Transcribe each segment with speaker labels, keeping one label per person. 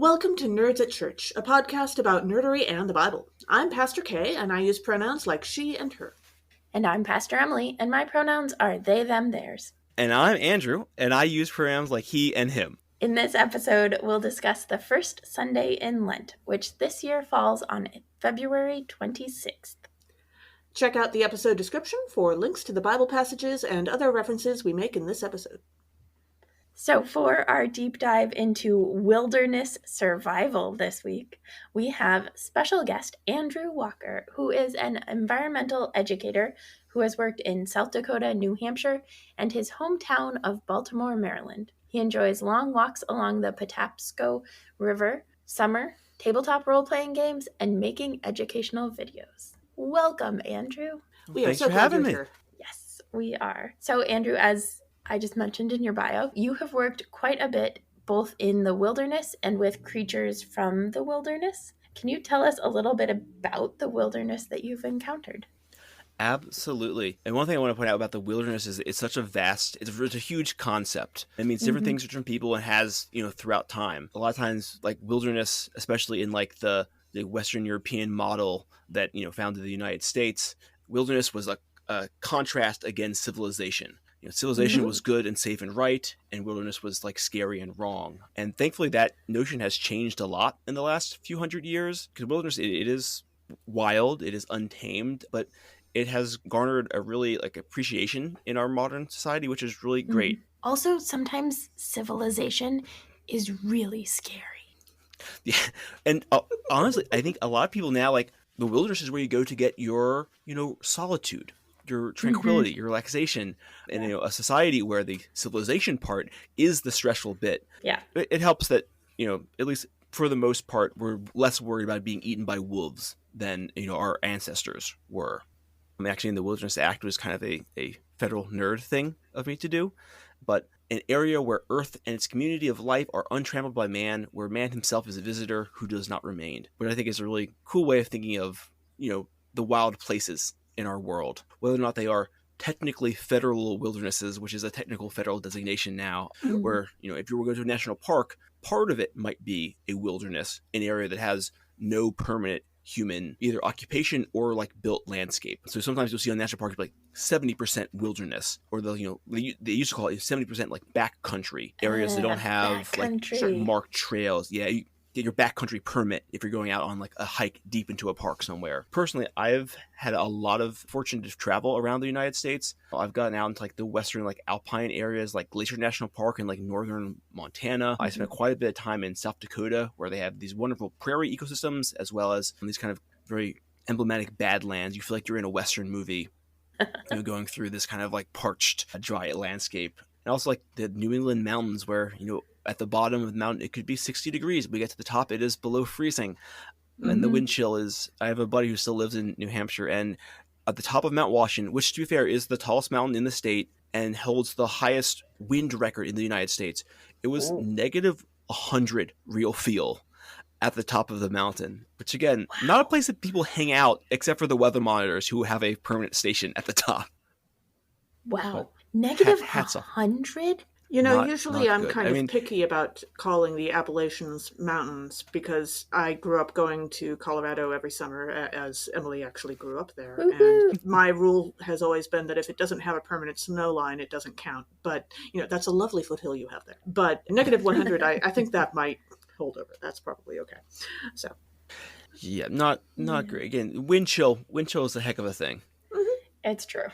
Speaker 1: Welcome to Nerds at Church, a podcast about nerdery and the Bible. I'm Pastor Kay, and I use pronouns like she and her.
Speaker 2: And I'm Pastor Emily, and my pronouns are they, them, theirs.
Speaker 3: And I'm Andrew, and I use pronouns like he and him.
Speaker 2: In this episode, we'll discuss the first Sunday in Lent, which this year falls on February 26th.
Speaker 1: Check out the episode description for links to the Bible passages and other references we make in this episode.
Speaker 2: So for our deep dive into wilderness survival this week, we have special guest Andrew Walker, who is an environmental educator who has worked in South Dakota, New Hampshire, and his hometown of Baltimore, Maryland. He enjoys long walks along the Patapsco River, summer, tabletop role-playing games, and making educational videos. Welcome, Andrew.
Speaker 1: We are
Speaker 3: Thanks
Speaker 1: so
Speaker 3: for
Speaker 1: glad
Speaker 3: having
Speaker 1: you're
Speaker 3: me.
Speaker 1: here.
Speaker 2: Yes, we are. So, Andrew, as I just mentioned in your bio, you have worked quite a bit both in the wilderness and with creatures from the wilderness. Can you tell us a little bit about the wilderness that you've encountered?
Speaker 3: Absolutely. And one thing I want to point out about the wilderness is it's such a vast, it's a huge concept. It means different things to different people and has, throughout time. A lot of times, like wilderness, especially in like the Western European model that, founded the United States, wilderness was a contrast against civilization. Civilization was good and safe and right, and wilderness was like scary and wrong. And thankfully, that notion has changed a lot in the last few hundred years. Because wilderness, it is wild, it is untamed, but it has garnered a really appreciation in our modern society, which is really great.
Speaker 2: Also, sometimes civilization is really scary.
Speaker 3: Yeah, and honestly, I think a lot of people now the wilderness is where you go to get your solitude, your tranquility, your relaxation, and a society where the civilization part is the stressful bit.
Speaker 2: Yeah,
Speaker 3: it helps that at least for the most part we're less worried about being eaten by wolves than our ancestors were. Actually, in the Wilderness Act was kind of a federal nerd thing of me to do, but an area where Earth and its community of life are untrammeled by man, where man himself is a visitor who does not remain. Which I think is a really cool way of thinking of the wild places in our world, whether or not they are technically federal wildernesses, which is a technical federal designation now, where if you were going to a national park, part of it might be a wilderness, an area that has no permanent human either occupation or built landscape. So sometimes you'll see on national parks 70% wilderness, or they used to call it 70% backcountry areas that don't have marked trails. Yeah, you get your backcountry permit if you're going out on a hike deep into a park somewhere. Personally, I've had a lot of fortune to travel around the United States. I've gotten out into the western alpine areas like Glacier National Park in northern Montana. I spent quite a bit of time in South Dakota, where they have these wonderful prairie ecosystems as well as these kind of very emblematic badlands. You feel like you're in a western movie, going through this kind of parched, dry landscape. And also the New England mountains, where at the bottom of the mountain it could be 60 degrees. We get to the top, it is below freezing. And the wind chill is, I have a buddy who still lives in New Hampshire, and at the top of Mount Washington, which to be fair is the tallest mountain in the state and holds the highest wind record in the United States, it was negative 100 real feel at the top of the mountain, which again, not a place that people hang out except for the weather monitors who have a permanent station at the top.
Speaker 2: Wow. Negative
Speaker 3: hats off.
Speaker 2: 100?
Speaker 1: Usually I'm
Speaker 3: good.
Speaker 1: kind of picky about calling the Appalachians mountains because I grew up going to Colorado every summer, as Emily actually grew up there.
Speaker 2: Woo-hoo.
Speaker 1: And my rule has always been that if it doesn't have a permanent snow line, it doesn't count. But, that's a lovely foothill you have there. But negative 100, I think that might hold over. That's probably okay. So.
Speaker 3: Yeah, not great. Again, wind chill is a heck of a thing.
Speaker 2: It's true.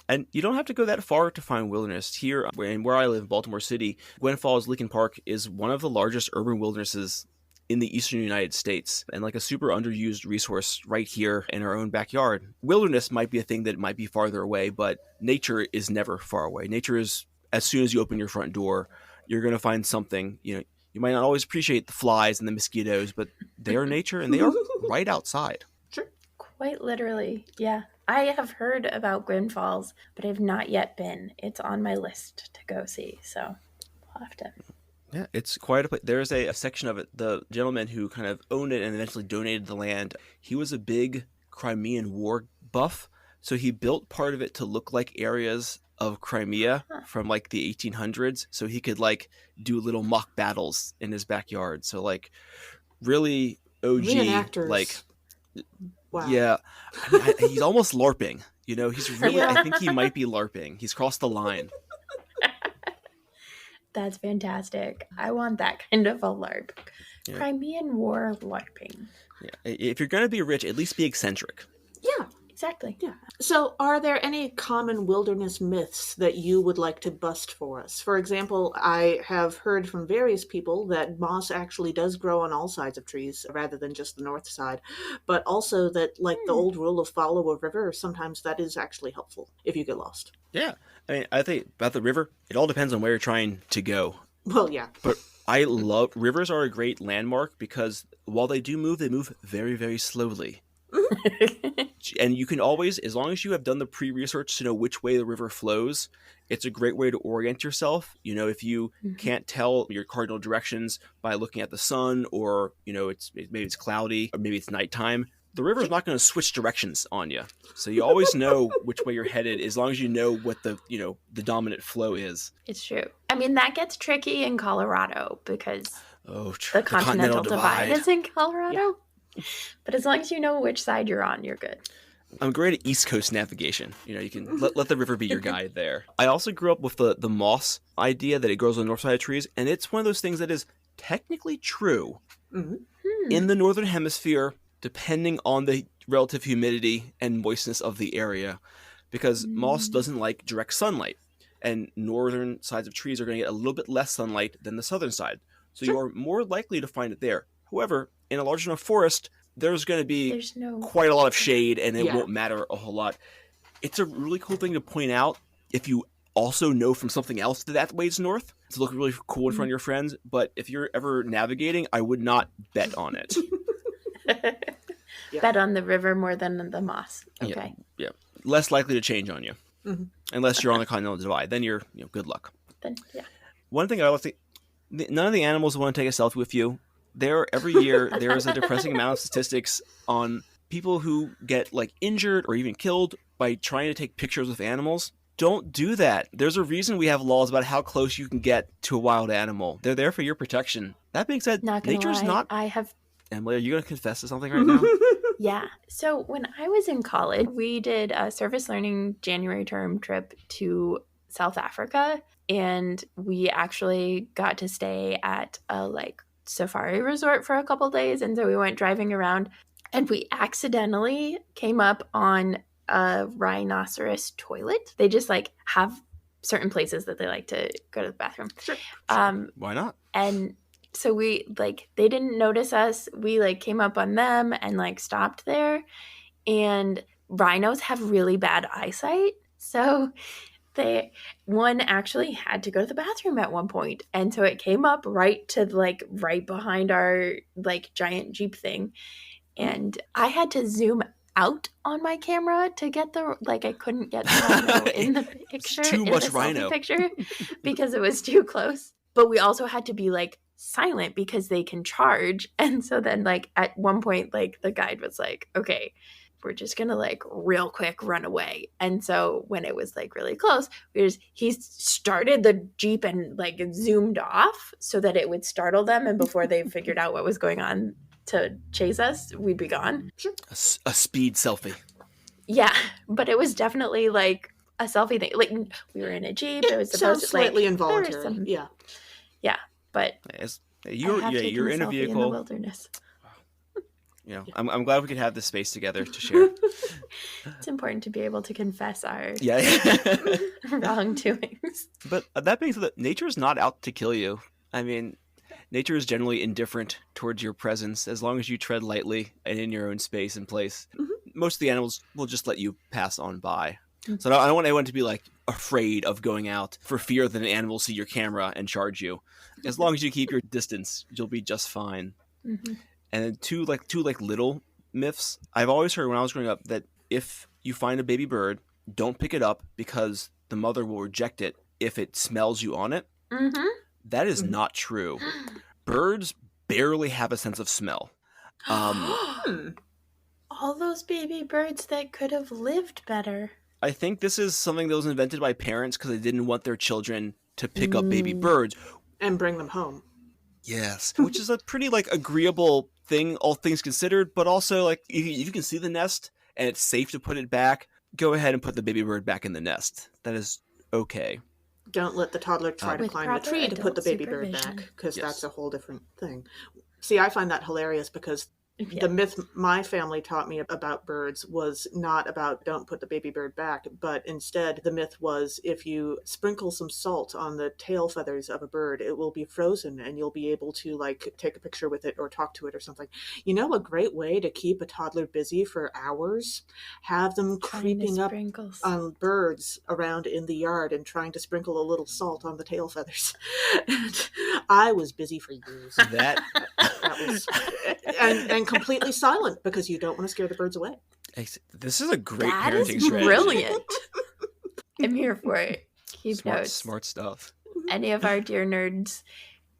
Speaker 3: And you don't have to go that far to find wilderness. Here, where I live in Baltimore City, Gwen Falls Lincoln Park is one of the largest urban wildernesses in the eastern United States, and a super underused resource right here in our own backyard. Wilderness might be a thing that might be farther away, but nature is never far away. Nature is, as soon as you open your front door, you're going to find something. You might not always appreciate the flies and the mosquitoes, but they are nature and they are right outside.
Speaker 1: Sure.
Speaker 2: Quite literally, yeah. I have heard about Gwyn Falls, but I've not yet been. It's on my list to go see, so I'll have to.
Speaker 3: Yeah, it's quite a place. There's a section of it. The gentleman who kind of owned it and eventually donated the land, he was a big Crimean War buff, So he built part of it to look like areas of Crimea from like the 1800s, so he could like do little mock battles in his backyard. So like really OG, like
Speaker 1: Reenactors. Wow.
Speaker 3: yeah, I mean, he's almost LARPing. You know, he's really. I think he might be LARPing. He's crossed the line.
Speaker 2: That's fantastic. I want that kind of a LARP.
Speaker 3: Yeah.
Speaker 2: Crimean War LARPing.
Speaker 3: Yeah. If you're gonna be rich, at least be eccentric.
Speaker 1: Yeah.
Speaker 2: Exactly.
Speaker 1: Yeah. So, are there any common wilderness myths that you would like to bust for us? For example, I have heard from various people that moss actually does grow on all sides of trees rather than just the north side, but also that, like the old rule of follow a river, sometimes that is actually helpful if you get lost.
Speaker 3: Yeah. I mean, I think about the river, it all depends on where you're trying to go.
Speaker 1: Well, yeah.
Speaker 3: But I love rivers are a great landmark because while they move very, very slowly. And you can always, as long as you have done the pre-research to know which way the river flows, it's a great way to orient yourself. You know, if you can't tell your cardinal directions by looking at the sun, or you know, maybe it's cloudy, or maybe it's nighttime, the river is not going to switch directions on you. So you always know which way you're headed, as long as you know what the dominant flow is.
Speaker 2: It's true. I mean, that gets tricky in Colorado because the Continental Divide is in Colorado. Yeah. But as long as you know which side you're on, you're good.
Speaker 3: I'm great at East Coast navigation. You know, you can let the river be your guide there. I also grew up with the moss idea that it grows on the north side of trees, and it's one of those things that is technically true. In the northern hemisphere, depending on the relative humidity and moistness of the area, because moss doesn't like direct sunlight, and northern sides of trees are going to get a little bit less sunlight than the southern side. So you are more likely to find it there. However, in a large enough forest, there's going to be quite a lot of shade, and it won't matter a whole lot. It's a really cool thing to point out if you also know from something else that ways north to look really cool in front of your friends. But if you're ever navigating, I would not bet on it.
Speaker 2: Bet on the river more than the moss. Okay.
Speaker 3: Yeah. Less likely to change on you. Unless you're on the Continental Divide. Then you're, good luck.
Speaker 2: Then, yeah.
Speaker 3: One thing I like to... None of the animals want to take a selfie with you. Every year, there is a depressing amount of statistics on people who get injured or even killed by trying to take pictures with animals. Don't do that. There's a reason we have laws about how close you can get to a wild animal. They're there for your protection. That being said, nature's not... Emily, are you going to confess to something right now?
Speaker 2: Yeah. So when I was in college, we did a service learning January term trip to South Africa, and we actually got to stay at a safari resort for a couple days. And so we went driving around, and we accidentally came up on a rhinoceros toilet. They just have certain places that they like to go to the bathroom.
Speaker 3: Sure. Why not?
Speaker 2: And so we they didn't notice us. We came up on them and stopped there. And rhinos have really bad eyesight. So one actually had to go to the bathroom at one point. And so it came up right to right behind our giant Jeep thing. And I had to zoom out on my camera to get the I couldn't get the rhino in the picture.
Speaker 3: It's too much rhino
Speaker 2: picture because it was too close. But we also had to be silent because they can charge. And so then at one point the guide was okay, we're just gonna real quick run away. And so when it was really close, he started the Jeep and zoomed off so that it would startle them, and before they figured out what was going on to chase us, we'd be gone.
Speaker 3: A speed selfie.
Speaker 2: Yeah, but it was definitely a selfie thing. We were in a Jeep. It was supposed to
Speaker 1: slightly involuntary.
Speaker 2: Yeah, but
Speaker 3: you're in a vehicle
Speaker 2: in the wilderness.
Speaker 3: I'm glad we could have this space together to share.
Speaker 2: It's important to be able to confess our wrongdoings.
Speaker 3: But that being said, nature is not out to kill you. I mean, nature is generally indifferent towards your presence as long as you tread lightly and in your own space and place. Most of the animals will just let you pass on by. So I don't want anyone to be afraid of going out for fear that an animal will see your camera and charge you. As long as you keep your distance, you'll be just fine. And then two little myths. I've always heard when I was growing up that if you find a baby bird, don't pick it up because the mother will reject it if it smells you on it. That is not true. Birds barely have a sense of smell.
Speaker 1: Oh,
Speaker 2: all those baby birds that could have lived better.
Speaker 3: I think this is something that was invented by parents because they didn't want their children to pick up baby
Speaker 2: Mm.
Speaker 3: birds.
Speaker 1: And bring them home.
Speaker 3: Yes, which is a pretty like agreeable thing, all things considered. But also, like, if you can see the nest and it's safe to put it back, go ahead and put the baby bird back in the nest. That is okay.
Speaker 1: Don't let the toddler try to
Speaker 2: With
Speaker 1: climb the
Speaker 2: proper
Speaker 1: tree to put the
Speaker 2: adult
Speaker 1: baby bird
Speaker 2: supervision.
Speaker 1: back, because
Speaker 3: Yes.
Speaker 1: that's a whole different thing. See, I find that hilarious because
Speaker 2: Yeah.
Speaker 1: the myth my family taught me about birds was not about don't put the baby bird back, but instead the myth was if you sprinkle some salt on the tail feathers of a bird, it will be frozen and you'll be able to like take a picture with it or talk to it or something. You know, a great way to keep a toddler busy for hours? Have them
Speaker 2: Trying to
Speaker 1: creeping up
Speaker 2: sprinkles.
Speaker 1: on birds around in the yard and trying to sprinkle a little salt on the tail feathers. And I was busy for years.
Speaker 3: That
Speaker 1: was and completely silent because you don't want to scare the birds away.
Speaker 3: this is a great
Speaker 2: That
Speaker 3: parenting
Speaker 2: is
Speaker 3: strategy.
Speaker 2: brilliant. I'm here for it. Keep notes.
Speaker 3: Smart stuff.
Speaker 2: Any of our dear nerds,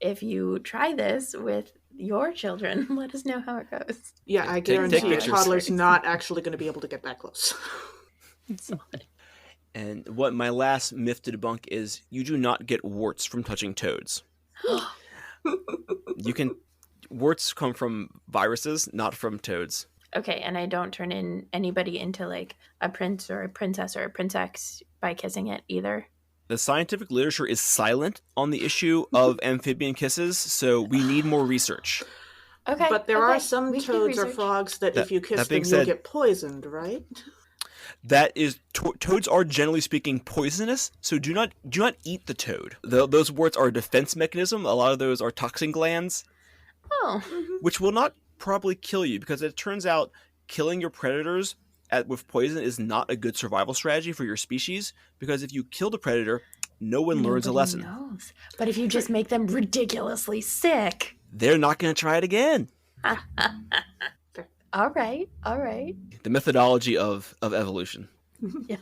Speaker 2: if you try this with your children, let us know how it goes.
Speaker 1: Yeah, I
Speaker 3: Take
Speaker 1: guarantee a
Speaker 3: pictures.
Speaker 1: toddler's not actually going to be able to get that close.
Speaker 3: And what my last myth to debunk is you do not get warts from touching toads. Warts come from viruses, not from toads.
Speaker 2: Okay, and I don't turn anybody into like a prince or a princess or a princex by kissing it either.
Speaker 3: The scientific literature is silent on the issue of amphibian kisses, so we need more research.
Speaker 2: Okay.
Speaker 1: But there
Speaker 2: okay,
Speaker 1: are some
Speaker 2: we can
Speaker 1: toads or
Speaker 2: research.
Speaker 1: frogs that if you kiss
Speaker 3: that
Speaker 1: them,
Speaker 3: being
Speaker 1: you'll
Speaker 3: said-
Speaker 1: get poisoned, right?
Speaker 3: That is, toads are generally speaking poisonous, so do not eat the toad. Those warts are a defense mechanism. A lot of those are toxin glands,
Speaker 2: Oh,
Speaker 3: which will not probably kill you, because it turns out killing your predators with poison is not a good survival strategy for your species, because if you kill the predator, no one learns a
Speaker 2: nobody
Speaker 3: lesson.
Speaker 2: knows. But if you just make them ridiculously sick.
Speaker 3: They're not going to try it again.
Speaker 2: All right.
Speaker 3: The methodology of evolution.
Speaker 2: Yeah.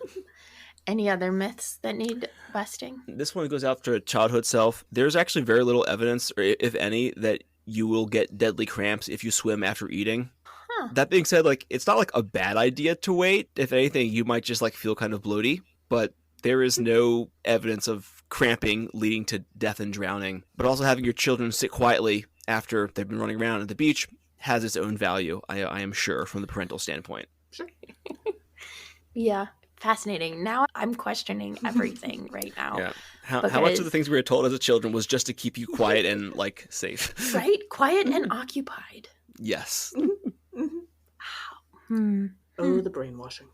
Speaker 2: Any other myths that need busting?
Speaker 3: This one goes after childhood self. There's actually very little evidence, or if any, that you will get deadly cramps if you swim after eating.
Speaker 2: Huh.
Speaker 3: That being said, like, it's not like a bad idea to wait. If anything, you might just like feel kind of bloaty, but there is no evidence of cramping leading to death and drowning. But also having your children sit quietly after they've been running around at the beach has its own value, I am sure, from the parental standpoint.
Speaker 1: Sure.
Speaker 2: Yeah. Fascinating. Now I'm questioning everything right now.
Speaker 3: Yeah. How much
Speaker 2: Because-
Speaker 3: of the things we were told as a children was just to keep you quiet and like safe?
Speaker 2: Right? Quiet and occupied.
Speaker 3: Yes.
Speaker 1: Oh, the brainwashing.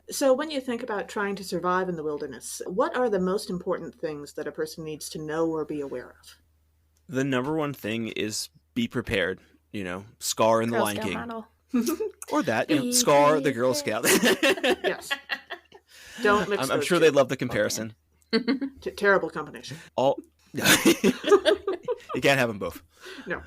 Speaker 1: So when you think about trying to survive in the wilderness, what are the most important things that a person needs to know or be aware of?
Speaker 3: The number one thing is be prepared. Scar in the
Speaker 2: Girl
Speaker 3: Lion
Speaker 2: Scout
Speaker 3: King.
Speaker 2: model.
Speaker 3: Or that,
Speaker 2: Be
Speaker 3: Scar, the Girl Scout.
Speaker 1: Yes. Don't mix
Speaker 3: I'm
Speaker 1: those
Speaker 3: sure
Speaker 1: two.
Speaker 3: they'd love the comparison.
Speaker 1: Terrible combination.
Speaker 3: All You can't have them both.
Speaker 1: No.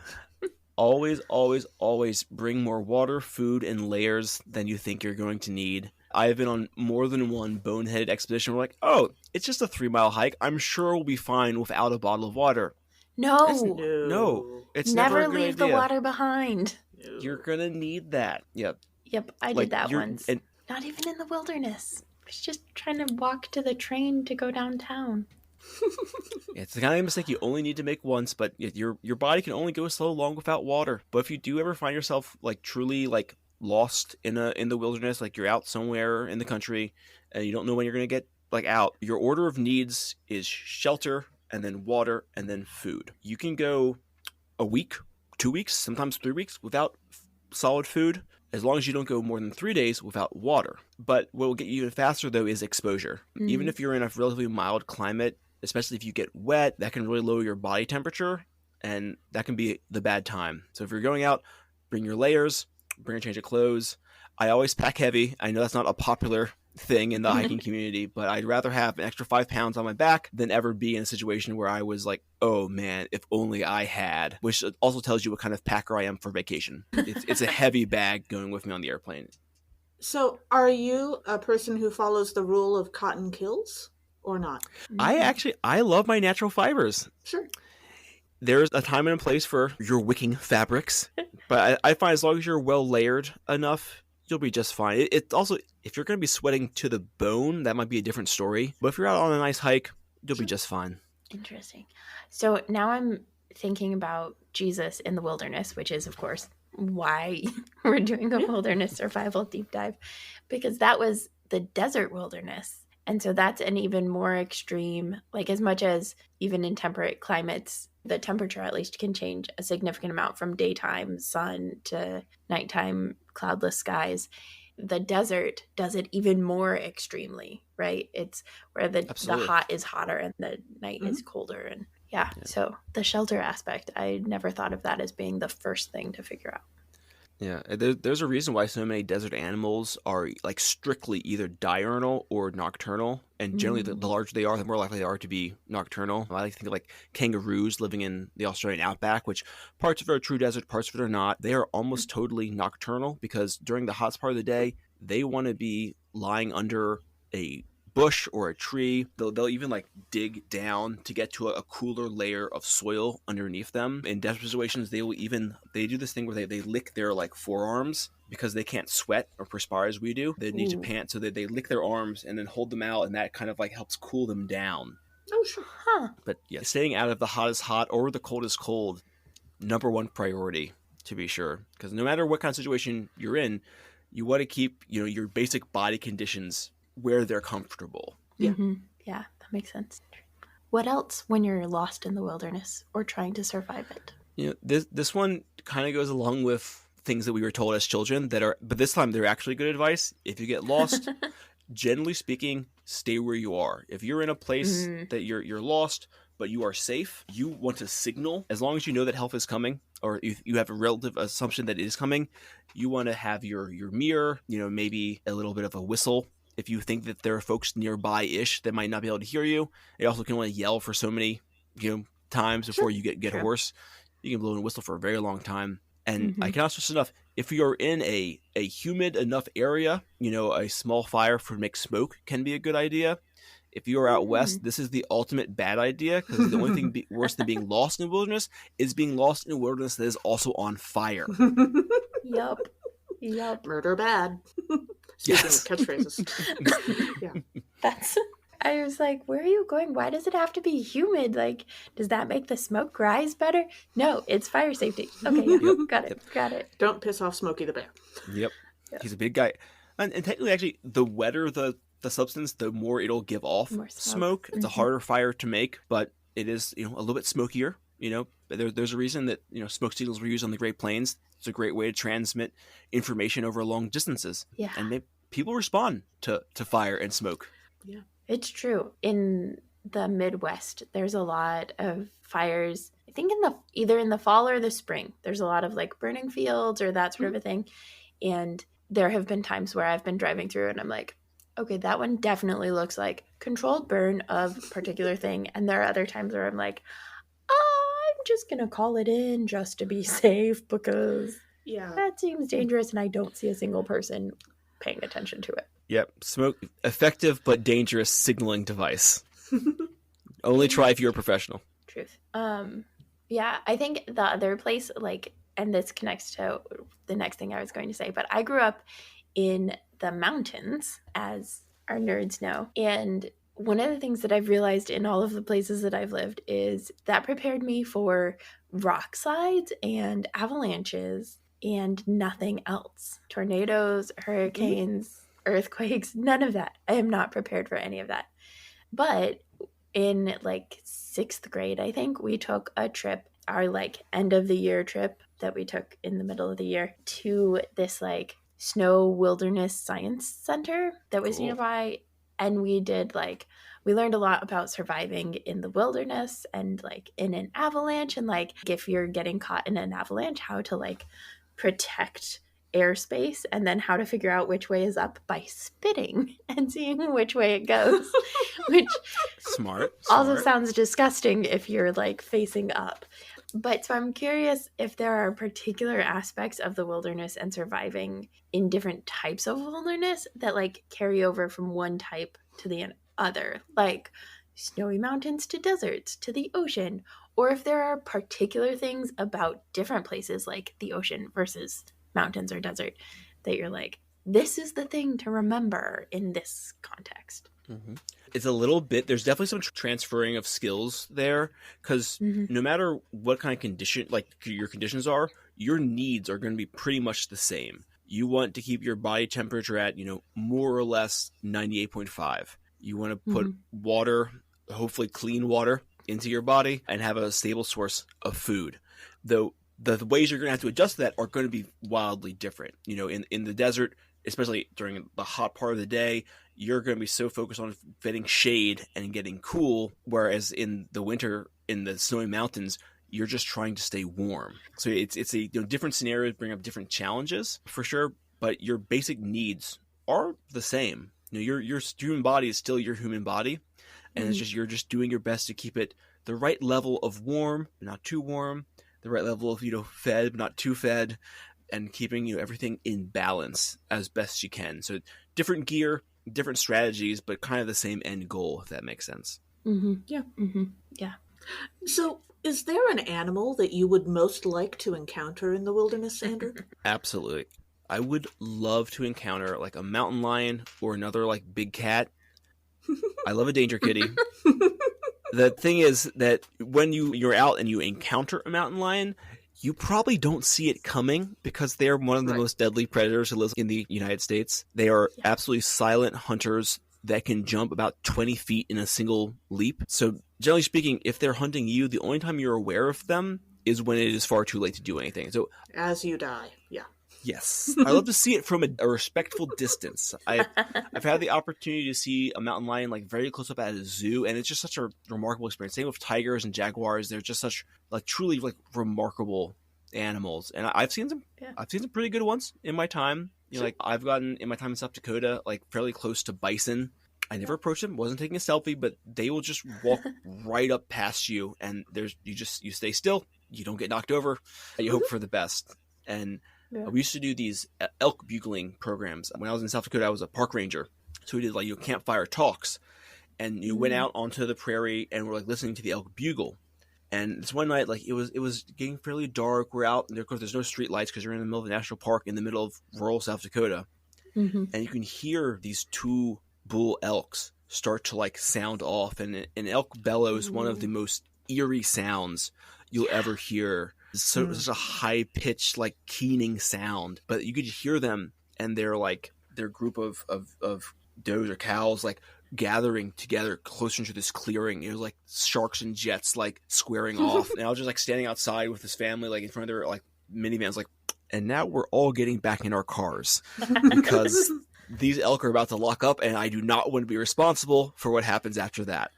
Speaker 3: Always, always, always bring more water, food, and layers than you think you're going to need. I have been on more than one boneheaded expedition where like, oh, it's just a 3-mile hike. I'm sure we'll be fine without a bottle of water.
Speaker 2: No.
Speaker 3: No. It's never
Speaker 2: Never
Speaker 3: a good
Speaker 2: leave the
Speaker 3: idea.
Speaker 2: water behind.
Speaker 1: No.
Speaker 3: You're gonna need that. Yep.
Speaker 2: Yep, I
Speaker 3: Like,
Speaker 2: did that
Speaker 3: you're-
Speaker 2: once.
Speaker 3: and-
Speaker 2: Not even in the wilderness. I was just trying to walk to the train to go downtown.
Speaker 3: It's the kind of mistake you only need to make once, but your body can only go so long without water. But if you do ever find yourself like truly like lost in the wilderness, like you're out somewhere in the country and you don't know when you're gonna get like out, your order of needs is shelter and then water and then food. You can go a week, 2 weeks, sometimes 3 weeks without solid food, as long as you don't go more than 3 days without water. But what will get you even faster though is exposure. Even if you're in a relatively mild climate, especially if you get wet, that can really lower your body temperature, and that can be the bad time. So if you're going out, bring your layers, bring a change of clothes. I always pack heavy. I know that's not a popular thing in the hiking community, but I'd rather have an extra 5 pounds on my back than ever be in a situation where I was like, oh man, if only I had, which also tells you what kind of packer I am for vacation. It's a heavy bag going with me on the airplane.
Speaker 1: So, are you a person who follows the rule of cotton kills or not?
Speaker 3: I love my natural fibers.
Speaker 1: Sure.
Speaker 3: There's a time and a place for your wicking fabrics, but I find as long as you're well layered enough, you'll be just fine. It also, if you're going to be sweating to the bone, that might be a different story. But if you're out on a nice hike, you'll be just fine.
Speaker 2: Interesting. So now I'm thinking about Jesus in the wilderness, which is, of course, why we're doing a wilderness survival deep dive, because that was the desert wilderness. And so that's an even more extreme, like as much as even in temperate climates, the temperature at least can change a significant amount from daytime sun to nighttime cloudless skies. The desert does it even more extremely, right? It's where the hot is hotter and the night is colder. And yeah, so the shelter aspect, I never thought of that as being the first thing to figure out.
Speaker 3: Yeah, there's a reason why so many desert animals are like strictly either diurnal or nocturnal, and generally the larger they are, the more likely they are to be nocturnal. I like to think of like kangaroos living in the Australian outback, which parts of it are true desert, parts of it are not. They are almost totally nocturnal because during the hottest part of the day, they want to be lying under a bush or a tree. They'll even like dig down to get to a cooler layer of soil underneath them. In desert situations, they do this thing where they lick their like forearms because they can't sweat or perspire as we do. They need to pant, so they lick their arms and then hold them out, and that kind of like helps cool them down.
Speaker 1: Oh, sure.
Speaker 2: Huh.
Speaker 3: But yeah, staying out of the hottest hot or the coldest cold, number one priority to be sure, because no matter what kind of situation you're in, you want to keep your basic body conditions where they're comfortable.
Speaker 1: Yeah.
Speaker 2: Yeah, that makes sense. What else when you're lost in the wilderness or trying to survive it?
Speaker 3: This one kind of goes along with things that we were told as children but this time they're actually good advice. If you get lost, generally speaking, stay where you are. If you're in a place that you're lost, but you are safe, you want to signal. As long as you know that help is coming, or you have a relative assumption that it is coming, you want to have your mirror, maybe a little bit of a whistle. If you think that there are folks nearby-ish that might not be able to hear you, you also can only yell for so many, times before you get hoarse. You can blow in a whistle for a very long time. And I cannot stress enough, if you're in a humid enough area, a small fire for to make smoke can be a good idea. If you are out west, this is the ultimate bad idea, because the only thing worse than being lost in the wilderness is being lost in a wilderness that is also on fire.
Speaker 2: Yup.
Speaker 1: Murder bad. Speaking of catchphrases. Yeah.
Speaker 2: I was like, where are you going? Why does it have to be humid? Like, does that make the smoke rise better? No, it's fire safety. Okay, yeah, got it.
Speaker 1: Don't piss off Smokey the Bear.
Speaker 3: Yep. He's a big guy. And technically, actually, the wetter the substance, the more it'll give off smoke. It's a harder fire to make, but it is, a little bit smokier. There's a reason that, smoke signals were used on the Great Plains. It's a great way to transmit information over long distances.
Speaker 2: Yeah.
Speaker 3: And people respond to fire and smoke.
Speaker 1: Yeah.
Speaker 2: It's true. In the Midwest, there's a lot of fires. I think either in the fall or the spring, there's a lot of like burning fields or that sort of a thing. And there have been times where I've been driving through and I'm like, okay, that one definitely looks like controlled burn of a particular thing. And there are other times where I'm like, I'm just going to call it in just to be safe because that seems dangerous and I don't see a single person paying attention to it.
Speaker 3: Yep. Smoke, effective but dangerous signaling device. Only try if you're a professional.
Speaker 2: Truth. Yeah, I think the other place, and this connects to the next thing I was going to say, but I grew up in the mountains, as our nerds know. And one of the things that I've realized in all of the places that I've lived is that prepared me for rock slides and avalanches and nothing else. Tornadoes, hurricanes, earthquakes, none of that. I am not prepared for any of that. But in 6th grade, I think, we took a trip, our end of the year trip that we took in the middle of the year, to this snow wilderness science center that was nearby. And we did we learned a lot about surviving in the wilderness and in an avalanche, and if you're getting caught in an avalanche, how to protect airspace, and then how to figure out which way is up by spitting and seeing which way it goes, which
Speaker 3: smart
Speaker 2: also sounds disgusting if you're facing up. But so I'm curious if there are particular aspects of the wilderness and surviving in different types of wilderness that carry over from one type to the other. snowy mountains to deserts to the ocean, or if there are particular things about different places like the ocean versus mountains or desert that you're like, this is the thing to remember in this context.
Speaker 3: Mm-hmm. It's a little bit, there's definitely some transferring of skills there, because no matter what kind of condition, like your conditions are, your needs are going to be pretty much the same. You want to keep your body temperature at, more or less 98.5. You want to put water, hopefully clean water, into your body and have a stable source of food. Though the ways you're going to have to adjust to that are going to be wildly different. In the desert, especially during the hot part of the day, you're going to be so focused on getting shade and getting cool, whereas in the winter, in the snowy mountains, you're just trying to stay warm. So it's a different scenarios bring up different challenges for sure, but your basic needs are the same. Your human body is still your human body, and it's just you're just doing your best to keep it the right level of warm, but not too warm, the right level of fed, but not too fed, and keeping everything in balance as best you can. So different gear, different strategies, but kind of the same end goal, if that makes sense.
Speaker 1: Yeah.
Speaker 2: Yeah.
Speaker 1: So, is there an animal that you would most like to encounter in the wilderness, Andrew?
Speaker 3: Absolutely. I would love to encounter like a mountain lion or another like big cat. I love a danger kitty. The thing is that when you're out and you encounter a mountain lion, you probably don't see it coming because they're one of the most deadly predators who lives in the United States. They are absolutely silent hunters that can jump about 20 feet in a single leap. So generally speaking, if they're hunting you, the only time you're aware of them is when it is far too late to do anything. So
Speaker 1: as you die, yeah.
Speaker 3: Yes. I love to see it from a respectful distance. I've had the opportunity to see a mountain lion like very close up at a zoo, and it's just such a remarkable experience. Same with tigers and jaguars. They're just such like truly like remarkable animals. And I've seen some pretty good ones in my time. Like I've gotten in my time in South Dakota like fairly close to bison. I never approached them, wasn't taking a selfie, but they will just walk right up past you, and you stay still, you don't get knocked over, you hope for the best. And we used to do these elk bugling programs. When I was in South Dakota, I was a park ranger. So we did like campfire talks, and you went out onto the prairie and we're like listening to the elk bugle. And this one night, like it was getting fairly dark. We're out, and of course there's no street lights because you're in the middle of a national park in the middle of rural South Dakota. And you can hear these two bull elks start to like sound off, and an elk bellow is one of the most eerie sounds you'll ever hear. So it's a high pitched like keening sound, but you could hear them, and they're like their group of does or cows like gathering together closer to this clearing. It was like sharks and jets like squaring off. And I was just like standing outside with this family like in front of their like minivans, like, and now we're all getting back in our cars because these elk are about to lock up, and I do not want to be responsible for what happens after that.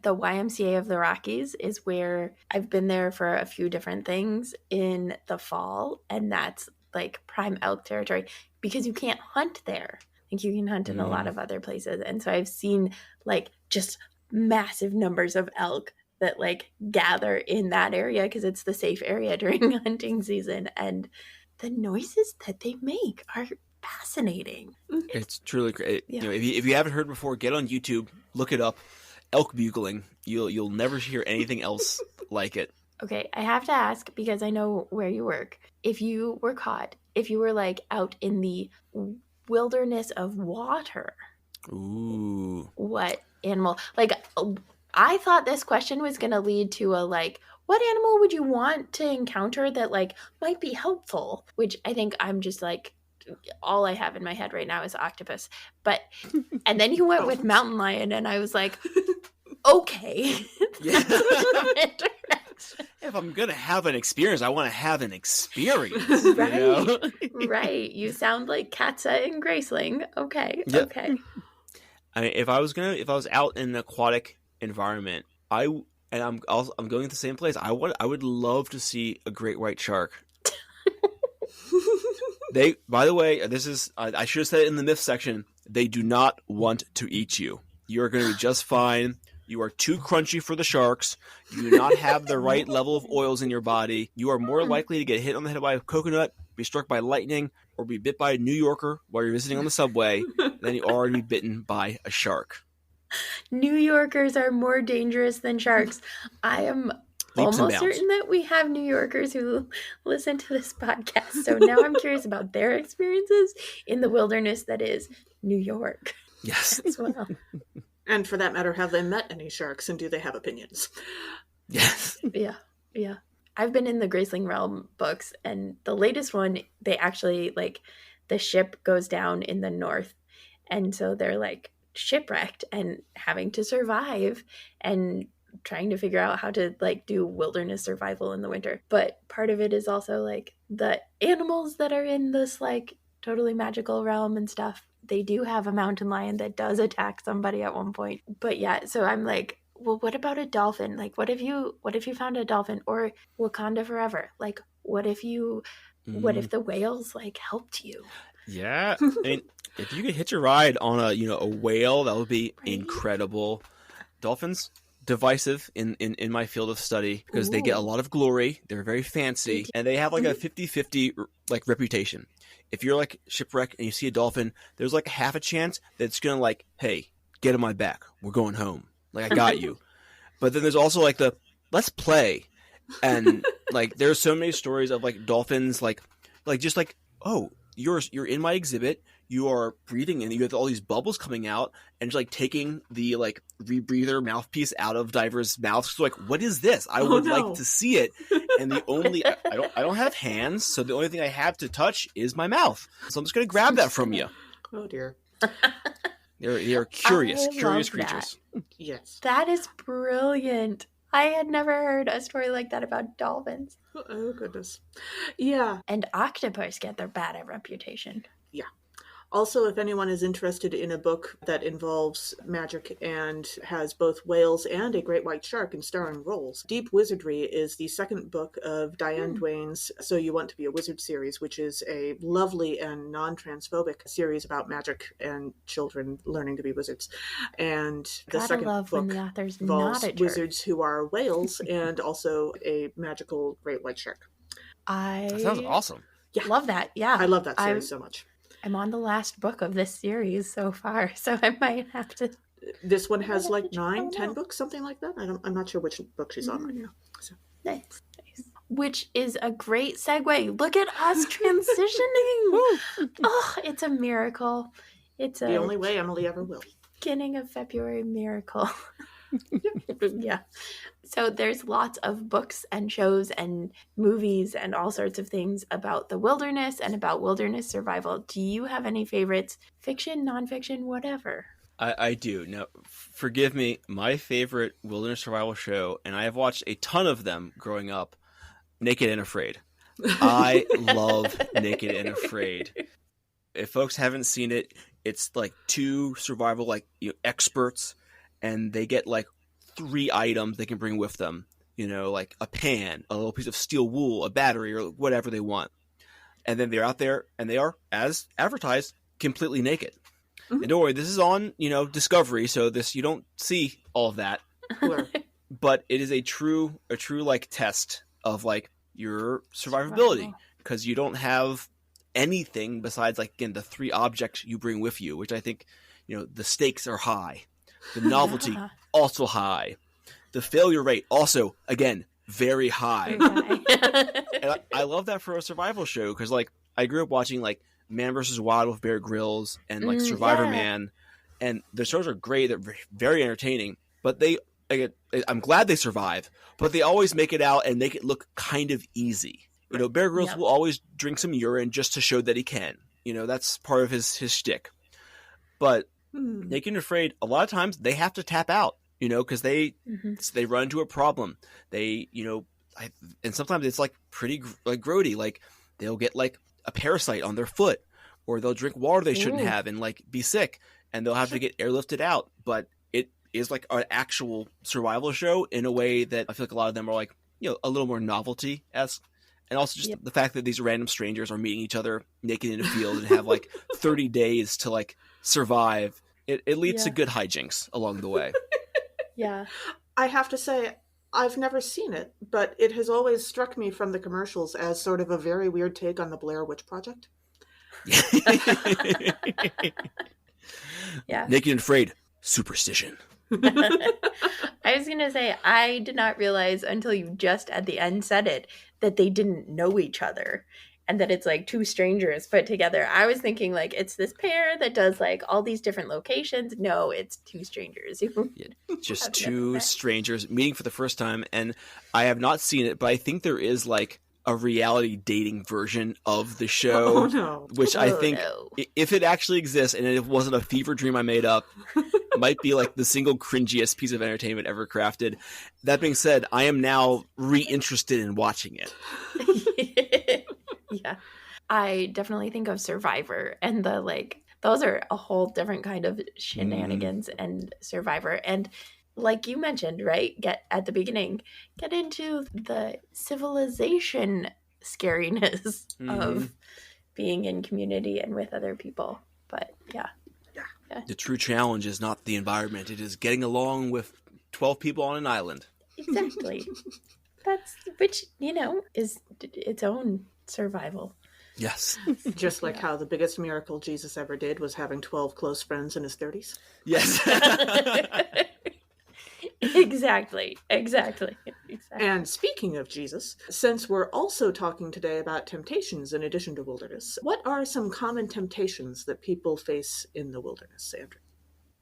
Speaker 2: The YMCA of the Rockies is where I've been there for a few different things in the fall, and that's like prime elk territory because you can't hunt there. Like you can hunt in a lot of other places. And so I've seen like just massive numbers of elk that like gather in that area because it's the safe area during hunting season. And the noises that they make are fascinating.
Speaker 3: It's truly great. Yeah. If you haven't heard before, get on YouTube, look it up. Elk bugling. You'll never hear anything else like it.
Speaker 2: Okay, I have to ask because I know where you work. If you were caught, if you were like out in the wilderness of water,
Speaker 3: ooh,
Speaker 2: what animal? Like, I thought this question was going to lead to a like, what animal would you want to encounter that like might be helpful? Which I think I'm just like, all I have in my head right now is octopus. But and then you went with mountain lion, and I was like, okay.
Speaker 3: Yeah. If I'm gonna have an experience, I want to have an experience.
Speaker 2: Right. Right. You sound like Katza and Graceling. Okay. Yep. Okay.
Speaker 3: I mean, if I was out in an aquatic environment, I'm going to the same place. I would love to see a great white shark. By the way, this is, I should have said it in the myth section, they do not want to eat you. You're going to be just fine. You are too crunchy for the sharks. You do not have the right level of oils in your body. You are more likely to get hit on the head by a coconut, be struck by lightning, or be bit by a New Yorker while you're visiting on the subway than you are to be bitten by a shark.
Speaker 2: New Yorkers are more dangerous than sharks. I am
Speaker 3: Leaps and
Speaker 2: almost
Speaker 3: bounds.
Speaker 2: certain that we have New Yorkers who listen to this podcast. So now I'm curious about their experiences in the wilderness that is New York
Speaker 3: Yes.
Speaker 2: as well.
Speaker 1: And for that matter, have they met any sharks and do they have opinions?
Speaker 3: Yes.
Speaker 2: Yeah. Yeah. I've been in the Graceling Realm books, and the latest one, they actually, like, the ship goes down in the north. And so they're like shipwrecked and having to survive and trying to figure out how to like do wilderness survival in the winter. But part of it is also like the animals that are in this like totally magical realm and stuff. They do have a mountain lion that does attack somebody at one point. But yeah, so I'm like, well, what about a dolphin? Like what if you found a dolphin, or Wakanda forever? Like what if the whales like helped you?
Speaker 3: Yeah. I mean, if you could hitch a ride on a whale, that would be
Speaker 2: Right?
Speaker 3: incredible. Dolphins, divisive in my field of study because they get a
Speaker 2: Ooh.
Speaker 3: lot of glory. They're very fancy, and they have like a 50-50 like reputation. If you're like shipwrecked and you see a dolphin, there's like a half a chance that it's gonna like, hey, get on my back. We're going home. Like I got you. But then there's also like the let's play, and like there's so many stories of like dolphins like just like, oh, you're in my exhibit, you are breathing in, you have all these bubbles coming out, and just like taking the like rebreather mouthpiece out of divers' mouths. So like, what is this? I would like to see it. And the only I don't have hands, so the only thing I have to touch is my mouth. So I'm just gonna grab that from you.
Speaker 1: Oh dear.
Speaker 3: They're curious
Speaker 2: I love
Speaker 3: creatures.
Speaker 1: Yes.
Speaker 2: That is brilliant. I had never heard a story like that about dolphins.
Speaker 1: Oh goodness. Yeah.
Speaker 2: And octopus get their bad reputation.
Speaker 1: Yeah. Also, if anyone is interested in a book that involves magic and has both whales and a great white shark in starring roles, Deep Wizardry is the second book of Diane Duane's So You Want to Be a Wizard series, which is a lovely and non-transphobic series about magic and children learning to be wizards. And the
Speaker 2: Gotta
Speaker 1: second
Speaker 2: love
Speaker 1: book
Speaker 2: when the author's
Speaker 1: involves
Speaker 2: not a jerk.
Speaker 1: wizards who are whales and also a magical great white shark.
Speaker 3: That sounds
Speaker 2: I
Speaker 3: awesome.
Speaker 2: love that. Yeah.
Speaker 1: I love that series so much.
Speaker 2: I'm on the last book of this series so far, so I might have to.
Speaker 1: This one has like
Speaker 2: check that
Speaker 1: 10
Speaker 2: out.
Speaker 1: books, something like that. I'm not sure which book she's on right now. So.
Speaker 2: Nice. Which is a great segue. Look at us transitioning. Oh, it's a miracle. It's
Speaker 1: The
Speaker 2: a
Speaker 1: only way Emily ever will.
Speaker 2: beginning of February miracle. Yeah. So there's lots of books and shows and movies and all sorts of things about the wilderness and about wilderness survival. Do you have any favorites? Fiction, nonfiction, whatever.
Speaker 3: I do. Now, forgive me, my favorite wilderness survival show, and I have watched a ton of them growing up, Naked and Afraid. I love Naked and Afraid. If folks haven't seen it, it's like two survival experts, and they get like 3 items they can bring with them. Like a pan, a little piece of steel wool, a battery, or whatever they want. And then they're out there, and they are, as advertised, completely naked. Mm-hmm. And don't worry, this is on, Discovery, so you don't see all of that. But it is a true like test of like your survivability, because you don't have anything besides like, again, the 3 objects you bring with you, which I think, the stakes are high. The novelty also high. The failure rate also, again, very high. And I love that for a survival show, because like I grew up watching like Man vs. Wild with Bear Grylls and like Survivor Man, and the shows are great. They're very entertaining, but I'm glad they survive, but they always make it out and make it look kind of easy. Bear Grylls will always drink some urine just to show that he can. That's part of his shtick. But Naked and Afraid, a lot of times they have to tap out, because they run into a problem. They, and sometimes it's like pretty like grody. Like they'll get like a parasite on their foot, or they'll drink water they shouldn't have and like be sick, and they'll have to get airlifted out. But it is like an actual survival show in a way that I feel like a lot of them are like, a little more novelty-esque. And also just the fact that these random strangers are meeting each other naked in a field and have like 30 days to like survive. It leads to good hijinks along the way.
Speaker 2: Yeah.
Speaker 1: I have to say, I've never seen it, but it has always struck me from the commercials as sort of a very weird take on the Blair Witch Project.
Speaker 2: Yeah.
Speaker 3: Naked and Afraid, superstition.
Speaker 2: I was going to say, I did not realize until you just at the end said it that they didn't know each other and that it's like two strangers put together. I was thinking like it's this pair that does like all these different locations. No, it's two strangers who
Speaker 3: Yeah, just
Speaker 2: have never
Speaker 3: two
Speaker 2: met.
Speaker 3: strangers meeting for the first time. And I have not seen it, but I think there is like a reality dating version of the show,
Speaker 1: Oh no.
Speaker 3: which I
Speaker 2: Oh,
Speaker 3: think
Speaker 2: no.
Speaker 3: if it actually exists and it wasn't a fever dream I made up, might be like the single cringiest piece of entertainment ever crafted. That being said, I am now re-interested in watching it.
Speaker 2: Yeah. I definitely think of Survivor and the like, those are a whole different kind of shenanigans and Survivor. And like you mentioned, right? Get at the beginning, get into the civilization scariness of being in community and with other people. But yeah.
Speaker 3: The true challenge is not the environment. It is getting along with 12 people on an island.
Speaker 2: Exactly. Which, is its own survival.
Speaker 3: Yes.
Speaker 1: Just like how the biggest miracle Jesus ever did was having 12 close friends in his 30s.
Speaker 3: Yes.
Speaker 2: Exactly.
Speaker 1: And speaking of Jesus, since we're also talking today about temptations in addition to wilderness, what are some common temptations that people face in the wilderness, Sandra?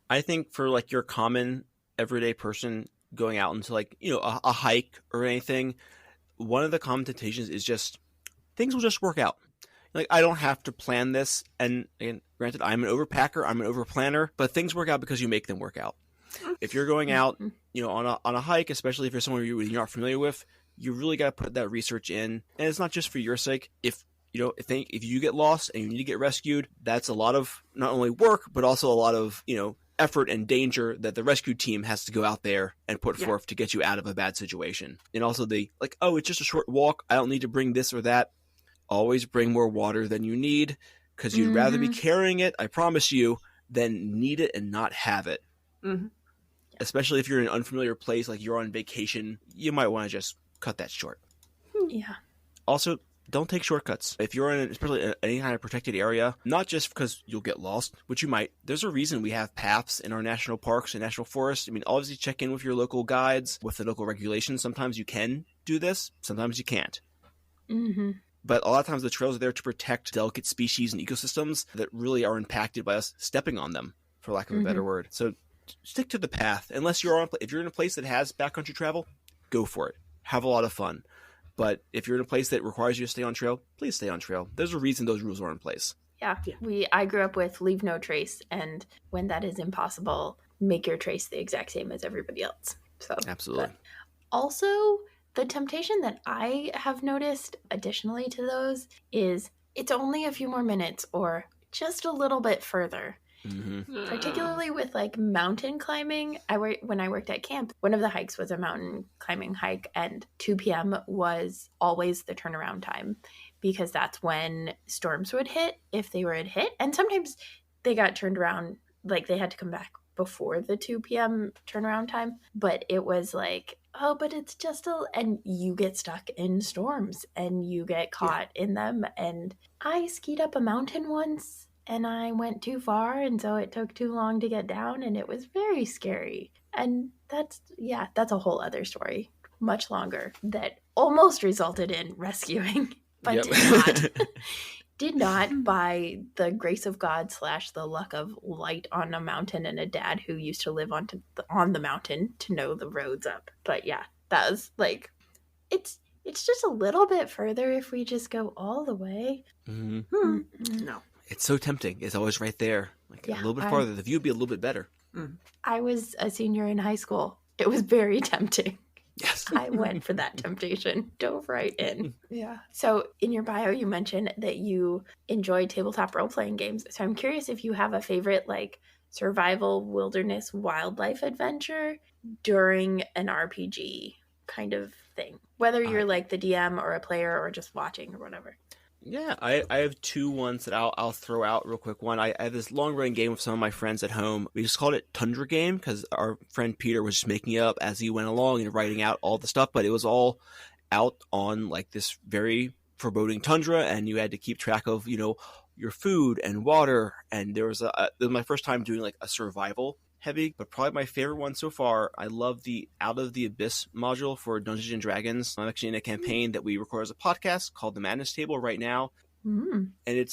Speaker 3: I think for like your common everyday person going out into like, a hike or anything, one of the common temptations is just things will just work out. Like, I don't have to plan this. And granted, I'm an overpacker, I'm an overplanner, but things work out because you make them work out. If you're going out, on a hike, especially if you're somewhere you're not familiar with, you really got to put that research in. And it's not just for your sake. If you get lost and you need to get rescued, that's a lot of not only work, but also a lot of, effort and danger that the rescue team has to go out there and put forth to get you out of a bad situation. And also it's just a short walk. I don't need to bring this or that. Always bring more water than you need because you'd rather be carrying it, I promise you, than need it and not have it.
Speaker 1: Mm-hmm.
Speaker 3: Especially if you're in an unfamiliar place, like you're on vacation, you might want to just cut that short.
Speaker 2: Yeah.
Speaker 3: Also, don't take shortcuts. If you're in especially any kind of protected area, not just because you'll get lost, which you might. There's a reason we have paths in our national parks and national forests. I mean, obviously check in with your local guides, with the local regulations. Sometimes you can do this, sometimes you can't.
Speaker 2: Mm-hmm.
Speaker 3: But a lot of times the trails are there to protect delicate species and ecosystems that really are impacted by us stepping on them, for lack of a better word. So stick to the path. Unless if you're in a place that has backcountry travel, go for it. Have a lot of fun. But if you're in a place that requires you to stay on trail, please stay on trail. There's a reason those rules are in place.
Speaker 2: Yeah. I grew up with leave no trace, and when that is impossible, make your trace the exact same as everybody else. So
Speaker 3: Absolutely.
Speaker 2: Also, the temptation that I have noticed additionally to those is it's only a few more minutes or just a little bit further.
Speaker 3: Mm-hmm.
Speaker 2: Particularly with like mountain climbing. When I worked at camp, one of the hikes was a mountain climbing hike, and 2 p.m. was always the turnaround time because that's when storms would hit if they were hit. And sometimes they got turned around, like they had to come back before the 2 p.m. turnaround time. But it was like, oh, but it's just and you get stuck in storms and you get caught in them. And I skied up a mountain once. And I went too far, and so it took too long to get down, and it was very scary. And that's a whole other story, much longer, that almost resulted in rescuing, but did not by the grace of God / the luck of light on a mountain and a dad who used to live on the mountain to know the roads up. But yeah, that was like, it's just a little bit further if we just go all the way.
Speaker 3: Mm-hmm.
Speaker 1: No.
Speaker 3: It's so tempting. It's always right there. Like a little bit farther. The view would be a little bit better.
Speaker 2: I was a senior in high school. It was very tempting.
Speaker 3: Yes.
Speaker 2: I went for that temptation. Dove right in. Yeah. So in your bio, you mentioned that you enjoy tabletop role-playing games. So I'm curious if you have a favorite like survival, wilderness, wildlife adventure during an RPG kind of thing. Whether you're like the DM or a player or just watching or whatever.
Speaker 3: Yeah, I have two ones that I'll throw out real quick. One, I have this long-running game with some of my friends at home. We just called it Tundra Game because our friend Peter was just making it up as he went along and writing out all the stuff, but it was all out on like this very foreboding tundra, and you had to keep track of, your food and water. And there was this was my first time doing like a survival heavy, but probably my favorite one so far. I love the Out of the Abyss module for Dungeons and Dragons. I'm actually in a campaign that we record as a podcast called The Madness Table right now.
Speaker 2: Mm.
Speaker 3: And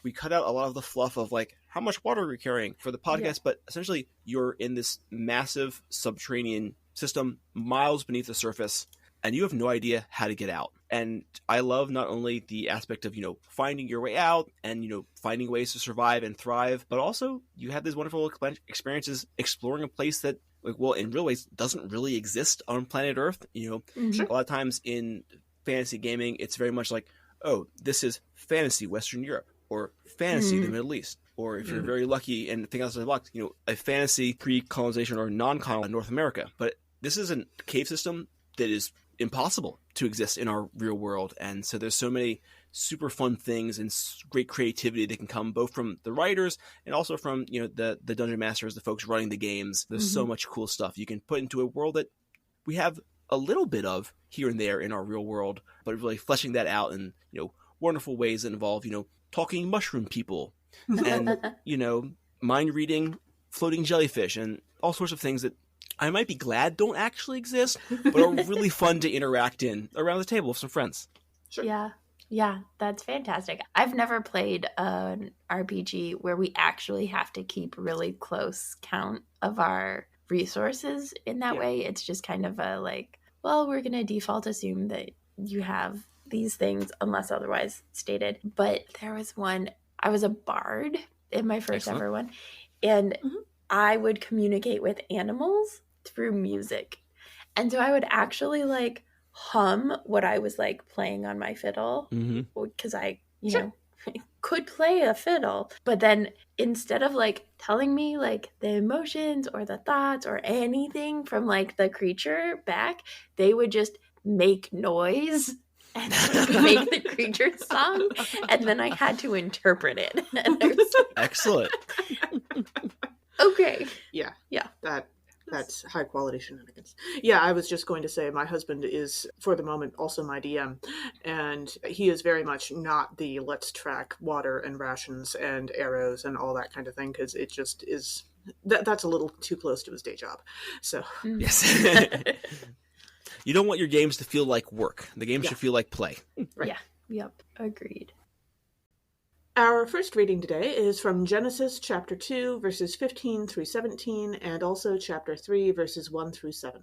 Speaker 3: we cut out a lot of the fluff of like how much water are you carrying for the podcast, but essentially you're in this massive subterranean system miles beneath the surface, and you have no idea how to get out. And I love not only the aspect of, finding your way out and, finding ways to survive and thrive, but also you have these wonderful experiences exploring a place that, in real ways doesn't really exist on planet Earth.
Speaker 2: Mm-hmm.
Speaker 3: A lot of times in fantasy gaming, it's very much like, oh, this is fantasy Western Europe or fantasy the Middle East. Or if you're very lucky and think outside the box, a fantasy pre-colonization or non-colonized North America. But this is a cave system that is impossible to exist in our real world. And so there's so many super fun things and great creativity that can come both from the writers and also from, the dungeon masters, the folks running the games. There's so much cool stuff you can put into a world that we have a little bit of here and there in our real world, but really fleshing that out in, wonderful ways that involve, talking mushroom people and, mind reading floating jellyfish and all sorts of things that I might be glad don't actually exist, but are really fun to interact in around the table with some friends.
Speaker 1: Sure.
Speaker 2: Yeah, that's fantastic. I've never played an RPG where we actually have to keep really close count of our resources in that way. It's just kind of a we're going to default assume that you have these things unless otherwise stated. But there was one, I was a bard in my first ever one, and I would communicate with animals through music. And so I would actually hum what I was playing on my fiddle because I, could play a fiddle. But then instead of telling me the emotions or the thoughts or anything from the creature back, they would just make noise and make the creature song, and then I had to interpret it. And I was
Speaker 3: Excellent.
Speaker 2: Okay.
Speaker 1: Yeah.
Speaker 2: Yeah.
Speaker 1: That's high quality shenanigans. Yeah, I was just going to say my husband is, for the moment, also my DM, and he is very much not the let's track water and rations and arrows and all that kind of thing, because it just is, that's a little too close to his day job. So
Speaker 3: Yes. You don't want your games to feel like work. The game should feel like play.
Speaker 1: Right.
Speaker 2: Yeah. Yep. Agreed.
Speaker 1: Our first reading today is from Genesis chapter 2, verses 15 through 17, and also chapter 3, verses 1 through 7.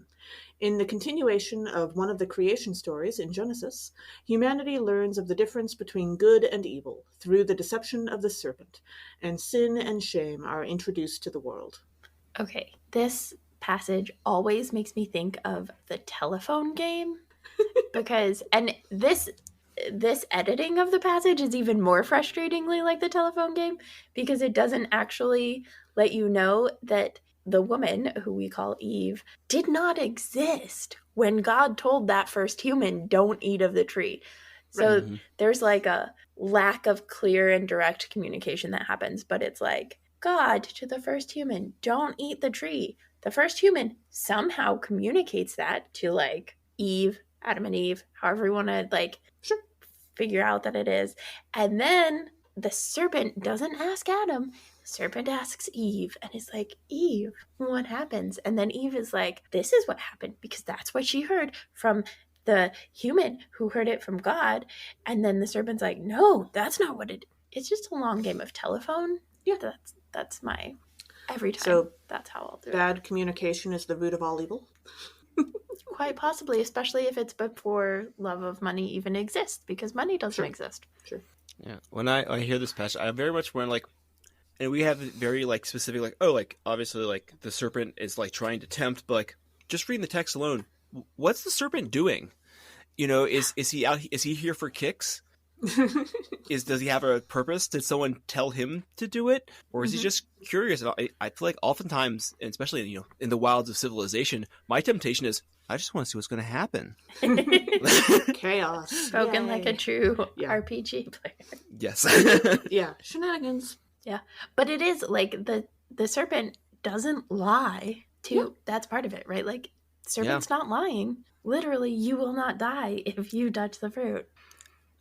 Speaker 1: In the continuation of one of the creation stories in Genesis, humanity learns of the difference between good and evil through the deception of the serpent, and sin and shame are introduced to the world.
Speaker 2: Okay, this passage always makes me think of the telephone game because, and this editing of the passage is even more frustratingly like the telephone game because it doesn't actually let you know that the woman, who we call Eve, did not exist when God told that first human, don't eat of the tree. So there's a lack of clear and direct communication that happens, but it's God to the first human, don't eat the tree. The first human somehow communicates that to Eve, Adam and Eve, however you want to figure out that it is. And then the serpent doesn't ask Adam. The serpent asks Eve and is Eve, what happens? And then Eve is this is what happened because that's what she heard from the human who heard it from God. And then the serpent's no, that's not what it's just a long game of telephone. Yeah, that's my every time. So that's how I'll do it.
Speaker 1: Bad communication is the root of all evil.
Speaker 2: Quite possibly, especially if it's before love of money even exists, because money doesn't exist.
Speaker 1: Sure.
Speaker 3: Yeah. When I hear this passage, I very much want and we have very specific obviously the serpent is trying to tempt, but just reading the text alone, what's the serpent doing? Is he out? Is he here for kicks? Does he have a purpose? Did someone tell him to do it, or is he just curious? I feel oftentimes, and especially in the wilds of civilization, my temptation is I just want to see what's going to happen.
Speaker 1: Chaos.
Speaker 2: Spoken
Speaker 1: Yay.
Speaker 2: like a true RPG player.
Speaker 3: Yes.
Speaker 1: Yeah, shenanigans.
Speaker 2: Yeah, but it is the serpent doesn't lie too. Yeah. That's part of it, right? Serpent's not lying. Literally, you will not die if you touch the fruit.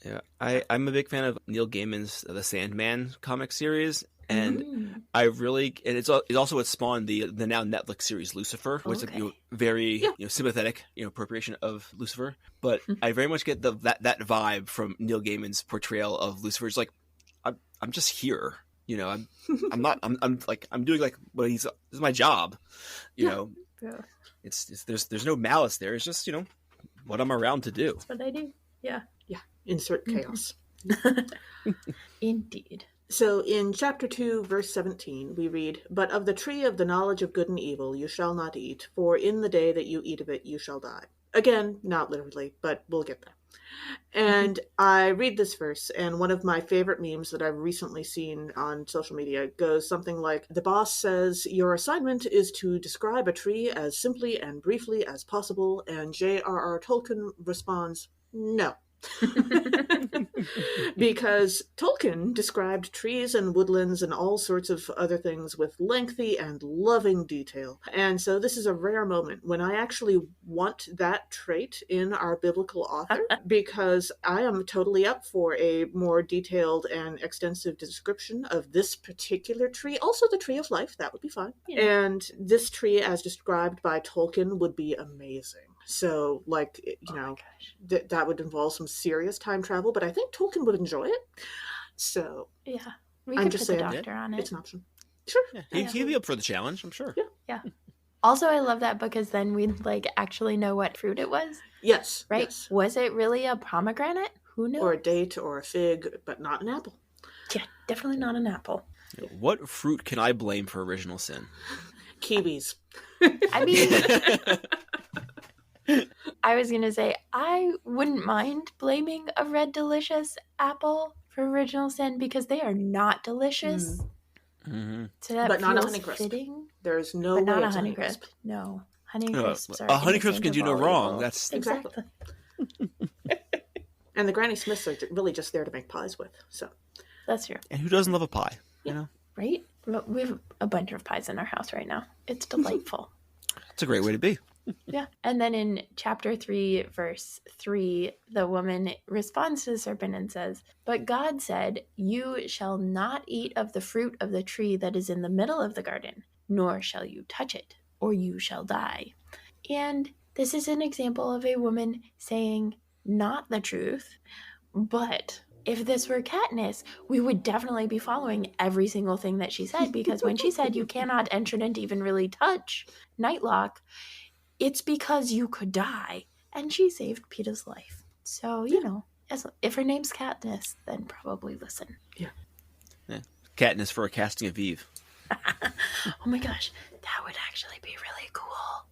Speaker 3: Yeah, I'm a big fan of Neil Gaiman's The Sandman comic series, and I really and it's also what spawned the now Netflix series Lucifer, which is very sympathetic appropriation of Lucifer. But I very much get that vibe from Neil Gaiman's portrayal of Lucifer. It's like I'm just here, I'm not I'm doing like what this is my job,
Speaker 2: Yeah.
Speaker 3: It's there's no malice there. It's just what I'm around to do.
Speaker 2: That's what I do. Yeah.
Speaker 1: Yeah. Insert chaos.
Speaker 2: Indeed.
Speaker 1: So in chapter 2, verse 17, we read, "But of the tree of the knowledge of good and evil you shall not eat, for in the day that you eat of it you shall die." Again, not literally, but we'll get there. And I read this verse, and one of my favorite memes that I've recently seen on social media goes something like, "The boss says, your assignment is to describe a tree as simply and briefly as possible," and J.R.R. Tolkien responds, "No." Because Tolkien described trees and woodlands and all sorts of other things with lengthy and loving detail. And so this is a rare moment when I actually want that trait in our biblical author, because I am totally up for a more detailed and extensive description of this particular tree. Also the tree of life, that would be fine. Yeah. And this tree as described by Tolkien would be amazing. So, that would involve some serious time travel, but I think Tolkien would enjoy it. So,
Speaker 2: yeah, we could put the doctor on it.
Speaker 1: It's an option. Sure.
Speaker 3: Yeah, he'd be up for the challenge, I'm sure.
Speaker 2: Yeah. Also, I love that because then we'd actually know what fruit it was.
Speaker 1: Yes.
Speaker 2: Right?
Speaker 1: Yes.
Speaker 2: Was it really a pomegranate? Who knows?
Speaker 1: Or a date or a fig, but not an apple.
Speaker 2: Yeah, definitely not an apple.
Speaker 3: What fruit can I blame for original sin?
Speaker 1: Kiwis.
Speaker 2: I mean... I was going to say, I wouldn't mind blaming a red delicious apple for original sin because they are not delicious.
Speaker 3: Mm-hmm.
Speaker 2: So that
Speaker 1: but not a
Speaker 2: feels
Speaker 1: Honeycrisp.
Speaker 2: There's
Speaker 1: There's no
Speaker 2: but
Speaker 1: way
Speaker 2: not
Speaker 1: it's
Speaker 2: a Honeycrisp. No. Honeycrisps are
Speaker 3: a Honeycrisp can do no wrong. That's
Speaker 2: exactly.
Speaker 1: And the Granny Smiths are really just there to make pies with. So
Speaker 2: that's true.
Speaker 3: And who doesn't love a pie?
Speaker 2: Yeah. Right? We have a bunch of pies in our house right now. It's delightful.
Speaker 3: It's a great way to be.
Speaker 2: Yeah. And then in chapter 3, verse 3, the woman responds to the serpent and says, "But God said, you shall not eat of the fruit of the tree that is in the middle of the garden, nor shall you touch it, or you shall die." And this is an example of a woman saying not the truth, but if this were Katniss, we would definitely be following every single thing that she said, because when she said you cannot and shouldn't even really touch Nightlock, it's because you could die, and she saved Peeta's life. So, if her name's Katniss, then probably listen.
Speaker 3: Yeah. Katniss for a casting of Eve.
Speaker 2: Oh my gosh, that would actually be really cool.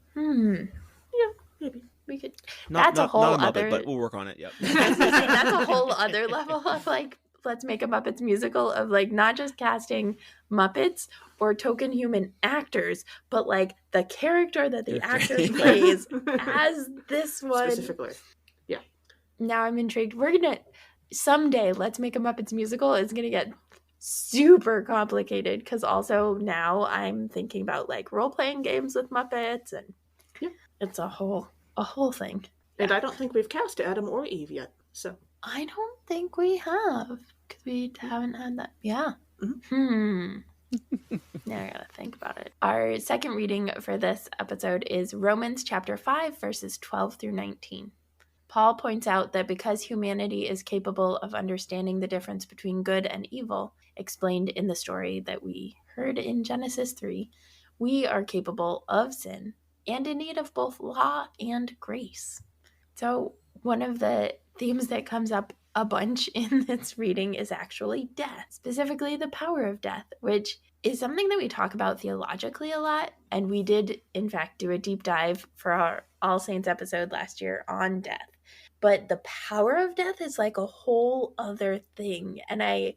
Speaker 1: Yeah, maybe.
Speaker 2: We could.
Speaker 3: Not a
Speaker 2: other.
Speaker 3: Muppet, but we'll work on it. Yep.
Speaker 2: That's a whole other level of let's make a Muppets musical of not just casting Muppets or token human actors, but the character that the actor plays as this one.
Speaker 1: Specifically. Yeah.
Speaker 2: Now I'm intrigued. We're gonna someday let's make a Muppets musical. It's gonna get super complicated because also now I'm thinking about role-playing games with Muppets, and it's a whole thing.
Speaker 1: And I don't think we've cast Adam or Eve yet. So
Speaker 2: I don't think we have because we haven't had that. Yeah. Now I gotta think about it. Our second reading for this episode is Romans chapter 5, verses 12 through 19. Paul points out that because humanity is capable of understanding the difference between good and evil, explained in the story that we heard in Genesis 3, we are capable of sin and in need of both law and grace. So one of the themes that comes up a bunch in this reading is actually death, specifically the power of death, which is something that we talk about theologically a lot. And we did, in fact, do a deep dive for our All Saints episode last year on death. But the power of death is a whole other thing. And I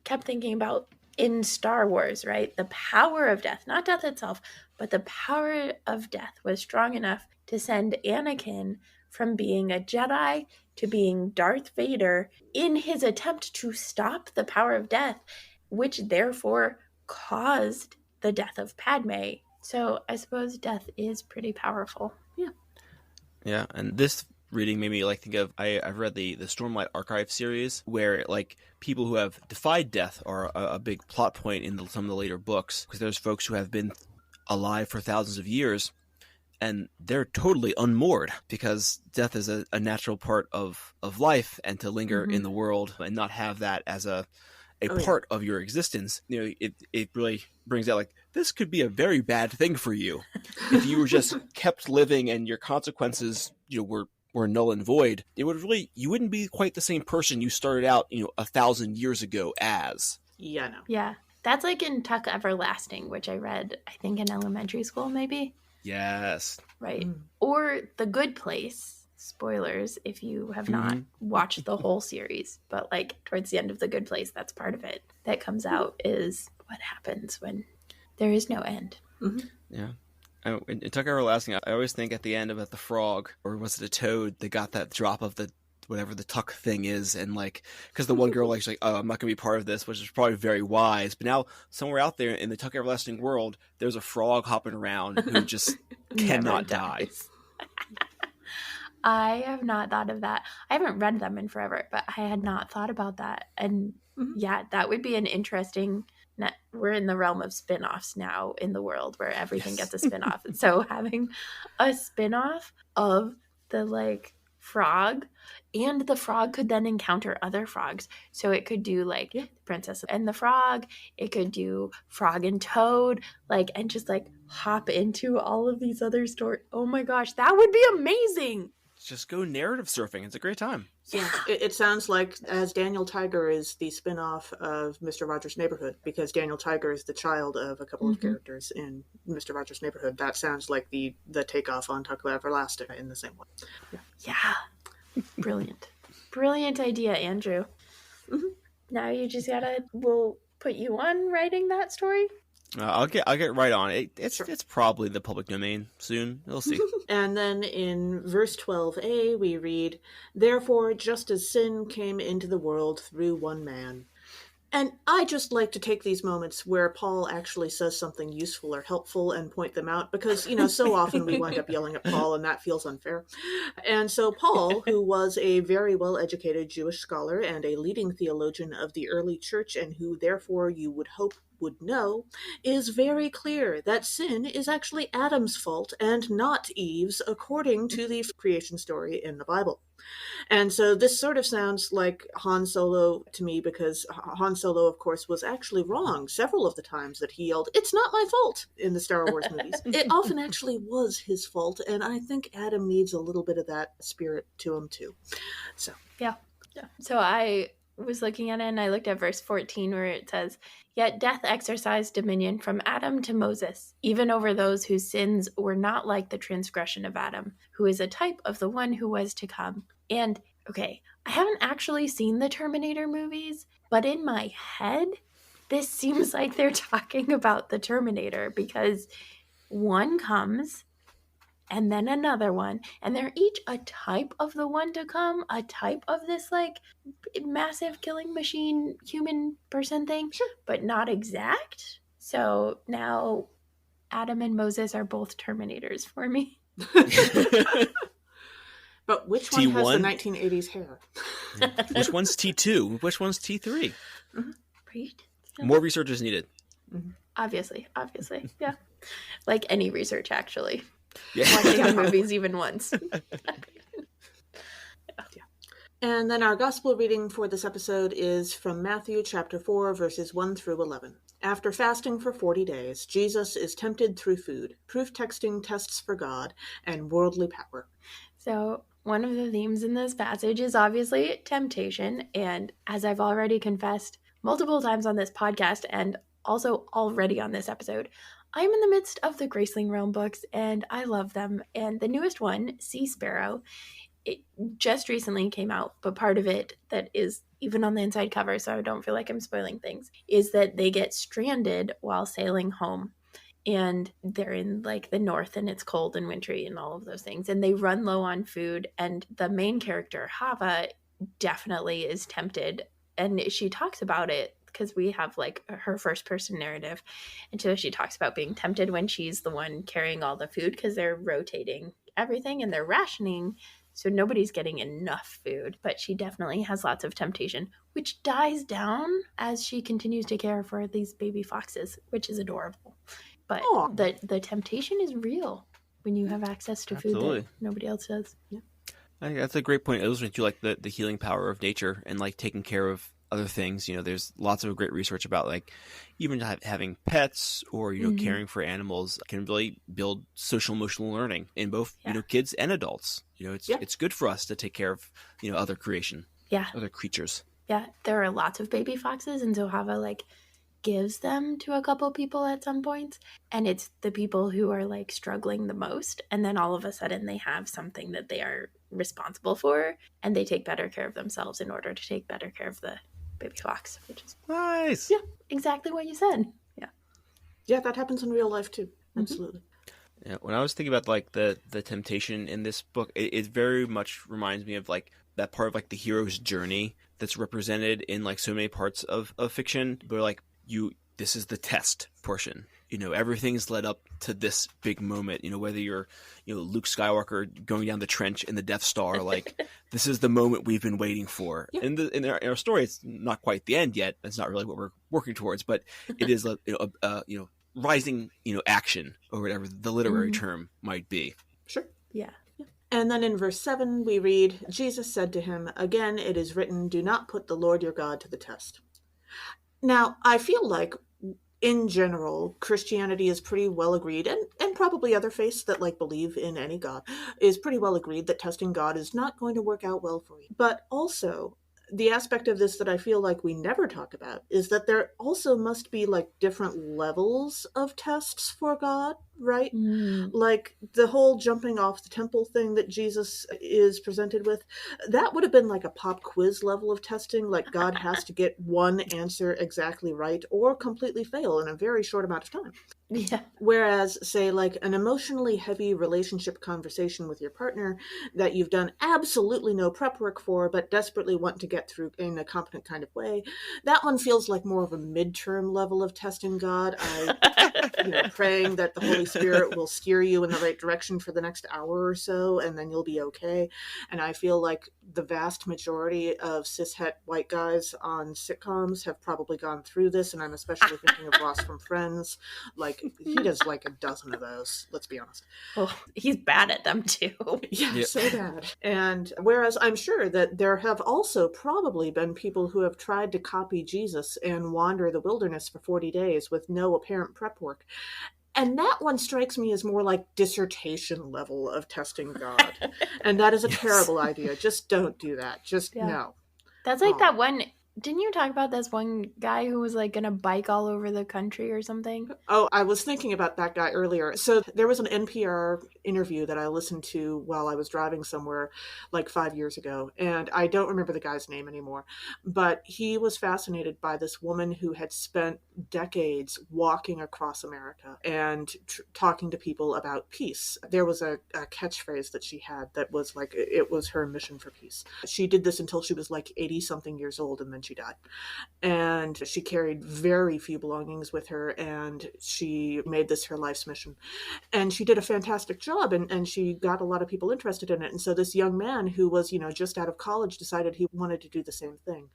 Speaker 2: kept thinking about in Star Wars, right? The power of death, not death itself, but the power of death was strong enough to send Anakin from being a Jedi to being Darth Vader in his attempt to stop the power of death, which therefore caused the death of So I suppose death is pretty powerful.
Speaker 3: Yeah, and this reading made me like think of I've read the Stormlight Archive series, where like people who have defied death are a big plot point in some of the later books, because there's folks who have been alive for thousands of years and they're totally unmoored, because death is a natural part of life, and to linger in the world and not have that as a part of your existence, it really brings out like, this could be a very bad thing for you if you were just kept living and your consequences were null and void. It would really, you wouldn't be quite the same person you started out 1,000 years ago as.
Speaker 1: Yeah, no.
Speaker 2: Yeah. That's like in Tuck Everlasting, which I read, I think, in elementary school, maybe.
Speaker 3: Yes.
Speaker 2: Right. Or The Good Place. Spoilers if you have not watched the whole series. But like towards the end of The Good Place, that's part of it that comes out, is what happens when there is no end.
Speaker 3: Yeah. In Tuck Everlasting, I always think at the end about the frog, or was it a toad, they got that drop of the whatever the tuck thing is, and like, because the one girl like, she's like, oh, I'm not gonna be part of this, which is probably very wise, but now somewhere out there in the Tuck Everlasting world, there's a frog hopping around who just cannot die.
Speaker 2: I have not thought of that. I haven't read them in forever, but I had not thought about that. And yeah, that would be an interesting, we're in the realm of spin-offs now in the world where everything gets a spin-off. So having a spin-off of the like frog, and the frog could then encounter other frogs. So it could do like Princess and the Frog, it could do Frog and Toad, like, and just like hop into all of these other stories. Oh my gosh, that would be amazing.
Speaker 3: Just go narrative surfing. It's a great time.
Speaker 1: Yeah, it sounds like As Daniel Tiger is the spin-off of Mr. Rogers' Neighborhood, because Daniel Tiger is the child of a couple of characters in Mr. Rogers' Neighborhood. That sounds like the takeoff on Tuck Everlasting in the same way.
Speaker 2: Yeah. Brilliant idea, Andrew. Now you just we'll put you on writing that story.
Speaker 3: I'll get right on it. It's probably the public domain soon. We'll see.
Speaker 1: And then in verse 12a, we read, "Therefore, just as sin came into the world through one man." And I just like to take these moments where Paul actually says something useful or helpful and point them out, because, so often we wind up yelling at Paul, and that feels unfair. And so Paul, who was a very well-educated Jewish scholar and a leading theologian of the early church, and who therefore you would hope would know, is very clear that sin is actually Adam's fault and not Eve's, according to the creation story in the Bible. And so this sort of sounds like Han Solo to me, because Han Solo, of course, was actually wrong several of the times that he yelled, "It's not my fault," in the Star Wars movies. It often actually was his fault, and I think Adam needs a little bit of that spirit to him too. So
Speaker 2: yeah. So I was looking at it, and I looked at verse 14 where it says, "Yet death exercised dominion from Adam to Moses, even over those whose sins were not like the transgression of Adam, who is a type of the one who was to come." And okay, I haven't actually seen the Terminator movies, but in my head, this seems like they're talking about the Terminator, because one comes and then another one, and they're each a type of the one to come, a type of this like massive killing machine human person thing, but not exact. So now Adam and Moses are both Terminators for me.
Speaker 1: But which one has the 1980s hair?
Speaker 3: Which one's T2? Which one's T3?
Speaker 2: Right?
Speaker 3: More research is needed.
Speaker 2: Obviously. Yeah. Like any research, actually.
Speaker 3: Yeah.
Speaker 2: Watching the movies even once.
Speaker 1: And then our gospel reading for this episode is from Matthew chapter 4, verses 1 through 11. After fasting for 40 days, Jesus is tempted through food, proof texting tests for God, and worldly power. So one of the themes in this passage is obviously temptation. And as I've already confessed multiple times on this podcast, and also already on this episode, I'm in the midst of the Graceling Realm books, and I love them. And the newest one, Sea Sparrow, it just recently came out, but part of it that is even on the inside cover, so I don't feel like I'm spoiling things, is that they get stranded while sailing home. And they're in like the north, and it's cold and wintry and all of those things. And they run low on food. And the main character, Hava, definitely is tempted. And she talks about it because we have like her first person narrative. And so she talks about being tempted when she's the one carrying all the food, because they're rotating everything and they're rationing
Speaker 2: So nobody's getting enough food, but she definitely has lots of temptation, which dies down as she continues to care for these baby foxes, which is adorable. But
Speaker 1: Oh,
Speaker 2: the temptation is real when you have access to food that
Speaker 3: Absolutely.
Speaker 2: nobody else does.
Speaker 1: yeah.
Speaker 3: I think that's a great point. Illustrating to like the healing power of nature and like taking care of other things. There's lots of great research about like even having pets or caring for animals can really build social emotional learning in both
Speaker 2: Yeah.
Speaker 3: kids and adults. It's
Speaker 1: Yeah.
Speaker 3: it's good for us to take care of other creation,
Speaker 2: Yeah.
Speaker 3: other creatures.
Speaker 2: Yeah. There are lots of baby foxes, and so Hava like gives them to a couple people at some points, and it's the people who are like struggling the most, and then all of a sudden they have something that they are responsible for, and they take better care of themselves in order to take better care of the baby fox, which is
Speaker 3: Nice.
Speaker 1: Yeah.
Speaker 2: exactly what you said. Yeah.
Speaker 1: Yeah, that happens in real life too.
Speaker 2: Mhm.
Speaker 1: Absolutely.
Speaker 3: Yeah, when I was thinking about like the temptation in this book, it very much reminds me of like that part of like the hero's journey that's represented in like so many parts of fiction. But like this is the test portion. Everything's led up to this big moment. Whether you're Luke Skywalker going down the trench in the Death Star, like this is the moment we've been waiting for.
Speaker 1: Yeah.
Speaker 3: In our story, it's not quite the end yet. That's not really what we're working towards, but it is rising, action or whatever the literary term might be.
Speaker 1: Sure.
Speaker 2: Yeah.
Speaker 1: And then in verse 7, we read, Jesus said to him, "Again, it is written, do not put the Lord your God to the test." Now, I feel like in general, Christianity is pretty well agreed, and probably other faiths that like believe in any God, is pretty well agreed that testing God is not going to work out well for you. But also, the aspect of this that I feel like we never talk about is that there also must be like different levels of tests for God, right?
Speaker 2: Mm.
Speaker 1: Like the whole jumping off the temple thing that Jesus is presented with, that would have been like a pop quiz level of testing. Like God has to get one answer exactly right or completely fail in a very short amount of time.
Speaker 2: Yeah.
Speaker 1: Whereas, say, like an emotionally heavy relationship conversation with your partner that you've done absolutely no prep work for, but desperately want to get through in a competent kind of way, that one feels like more of a midterm level of testing God. Praying that the Holy Spirit will steer you in the right direction for the next hour or so, and then you'll be okay. And I feel like the vast majority of cishet white guys on sitcoms have probably gone through this, and I'm especially thinking of Ross from Friends. Like, he does like a dozen of those, let's be honest.
Speaker 2: Oh, he's bad at them too.
Speaker 1: Yeah,
Speaker 3: Yep.
Speaker 1: so bad. And whereas I'm sure that there have also probably been people who have tried to copy Jesus and wander the wilderness for 40 days with no apparent prep work. And that one strikes me as more like dissertation level of testing God. And that is a terrible idea. Just don't do that. Just no.
Speaker 2: That's like that one. Didn't you talk about this one guy who was like gonna bike all over the country or something?
Speaker 1: Oh, I was thinking about that guy earlier. So there was an NPR interview that I listened to while I was driving somewhere like 5 years ago, and I don't remember the guy's name anymore, but he was fascinated by this woman who had spent decades walking across America and talking to people about peace. There was a catchphrase that she had that was like, it was her mission for peace. She did this until she was like 80 something years old, and then she died. And she carried very few belongings with her, and she made this her life's mission. And she did a fantastic job, and she got a lot of people interested in it. And so this young man who was, just out of college decided he wanted to do the same thing.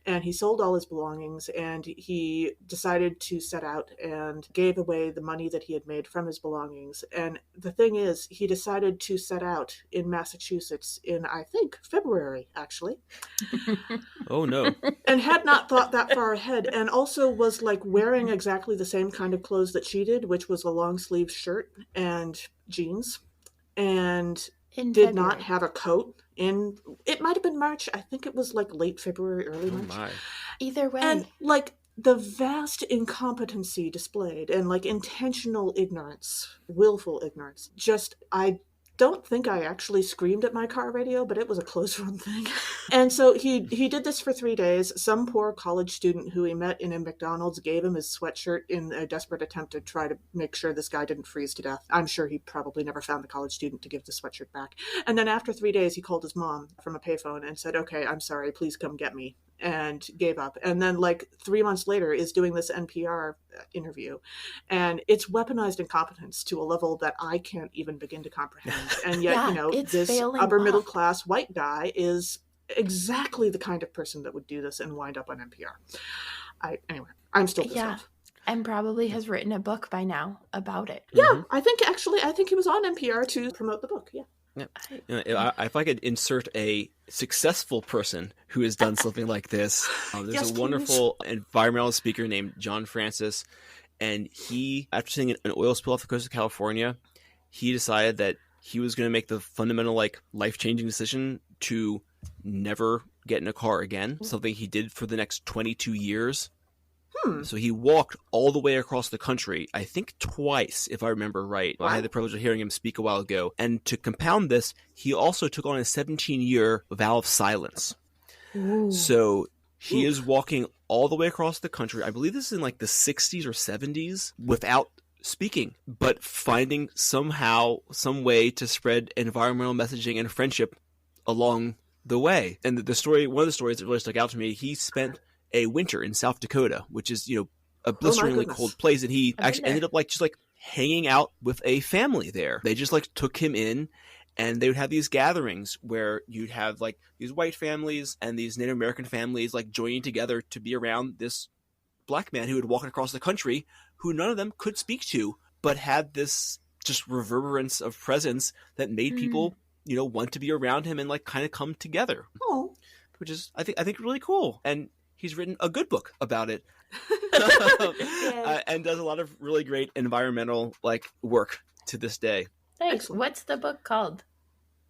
Speaker 1: And he sold all his belongings, and he decided to set out and gave away the money that he had made from his belongings. And the thing is, he decided to set out in Massachusetts in, I think, February, actually.
Speaker 3: Oh no.
Speaker 1: And had not thought that far ahead, and also was like wearing exactly the same kind of clothes that she did, which was a long sleeve shirt and jeans, and did not have a coat in, it might have been March. I think it was like late February, early March.
Speaker 3: My.
Speaker 2: Either way.
Speaker 1: And like the vast incompetency displayed and like intentional ignorance, willful ignorance, just, I don't think I actually screamed at my car radio, but it was a close run thing. And so he did this for 3 days. Some poor college student who he met in a McDonald's gave him his sweatshirt in a desperate attempt to try to make sure this guy didn't freeze to death. I'm sure he probably never found the college student to give the sweatshirt back. And then after 3 days, he called his mom from a payphone and said, "Okay, I'm sorry, please come get me." and gave up. And then, like 3 months later, is doing this NPR interview, and it's weaponized incompetence to a level that I can't even begin to comprehend. And yet,
Speaker 2: Yeah, it's
Speaker 1: this
Speaker 2: failing
Speaker 1: upper middle
Speaker 2: off.
Speaker 1: class white guy is exactly the kind of person that would do this and wind up on NPR. Anyway, I'm still pissed
Speaker 2: Yeah.
Speaker 1: off.
Speaker 2: And probably has written a book by now about it.
Speaker 1: Yeah, I think he was on NPR to promote the book. Yeah.
Speaker 3: Yeah. If I could insert a successful person who has done something like this, there's
Speaker 1: Yes,
Speaker 3: a wonderful environmental speaker named John Francis, and he, after seeing an oil spill off the coast of California, he decided that he was going to make the fundamental, like, life-changing decision to never get in a car again, something he did for the next 22 years. So he walked all the way across the country, I think twice, if I remember right. Wow. I had the privilege of hearing him speak a while ago. And to compound this, he also took on a 17-year vow of silence. Ooh. So he is walking all the way across the country. I believe this is in like the 60s or 70s without speaking, but finding somehow some way to spread environmental messaging and friendship along the way. And the story, one of the stories that really stuck out to me, he spent a winter in South Dakota, which is, a blisteringly cold place. And he actually ended up just hanging out with a family there. They just took him in, and they would have these gatherings where you'd have these white families and these Native American families joining together to be around this black man who had walked across the country, who none of them could speak to, but had this just reverberance of presence that made people, want to be around him and kind of come together.
Speaker 1: Oh,
Speaker 3: which is I think really cool. And he's written a good book about it. And does a lot of really great environmental work to this day.
Speaker 2: Thanks. What's the book called?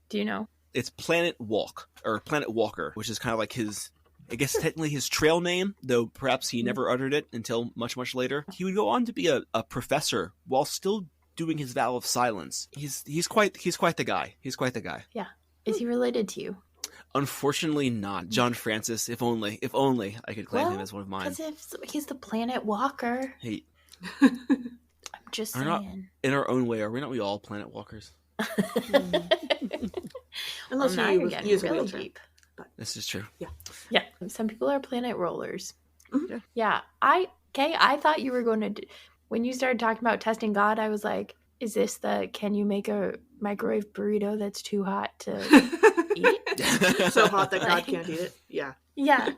Speaker 2: Do you know?
Speaker 3: It's Planet Walk, or Planet Walker, which is kind of his, I guess technically his trail name, though perhaps he never uttered it until much, much later. He would go on to be a professor while still doing his vow of silence. He's quite the guy. He's quite the guy.
Speaker 2: Yeah. Is he related to you?
Speaker 3: Unfortunately not. John Francis, if only I could claim him as one of mine.
Speaker 2: Because he's the Planet Walker.
Speaker 3: Hey.
Speaker 2: I'm just saying.
Speaker 3: Not, in our own way, are we all planet walkers?
Speaker 1: Unless
Speaker 2: now you're getting really deep.
Speaker 3: This is true.
Speaker 2: Yeah. Yeah. Some people are planet rollers.
Speaker 3: Mm-hmm.
Speaker 2: Yeah. I thought you were going to when you started talking about testing God, I was like, is this can you make a microwave burrito that's too hot to eat?
Speaker 1: So hot that God can't eat it? Yeah.
Speaker 2: Yeah.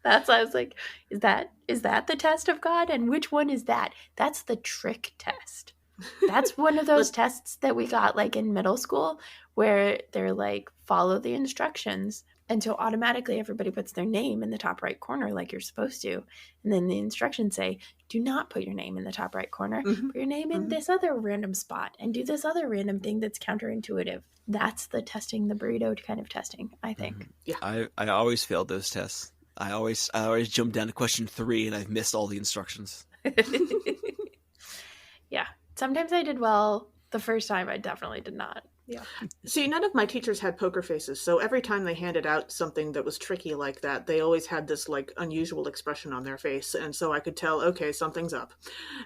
Speaker 2: That's why I was like, is that the test of God? And which one is that? That's the trick test. That's one of those tests that we got in middle school where they're follow the instructions. And so automatically everybody puts their name in the top right corner like you're supposed to. And then the instructions say, do not put your name in the top right corner.
Speaker 1: Mm-hmm.
Speaker 2: Put your name in this other random spot and do this other random thing that's counterintuitive. That's the testing the burrito kind of testing, I think.
Speaker 3: Mm-hmm. Yeah. I always failed those tests. I always jump down to question 3 and I've missed all the instructions.
Speaker 2: Yeah. Sometimes I did well. The first time I definitely did not. Yeah.
Speaker 1: See, none of my teachers had poker faces, so every time they handed out something that was tricky like that, they always had this unusual expression on their face, and so I could tell, okay, something's up.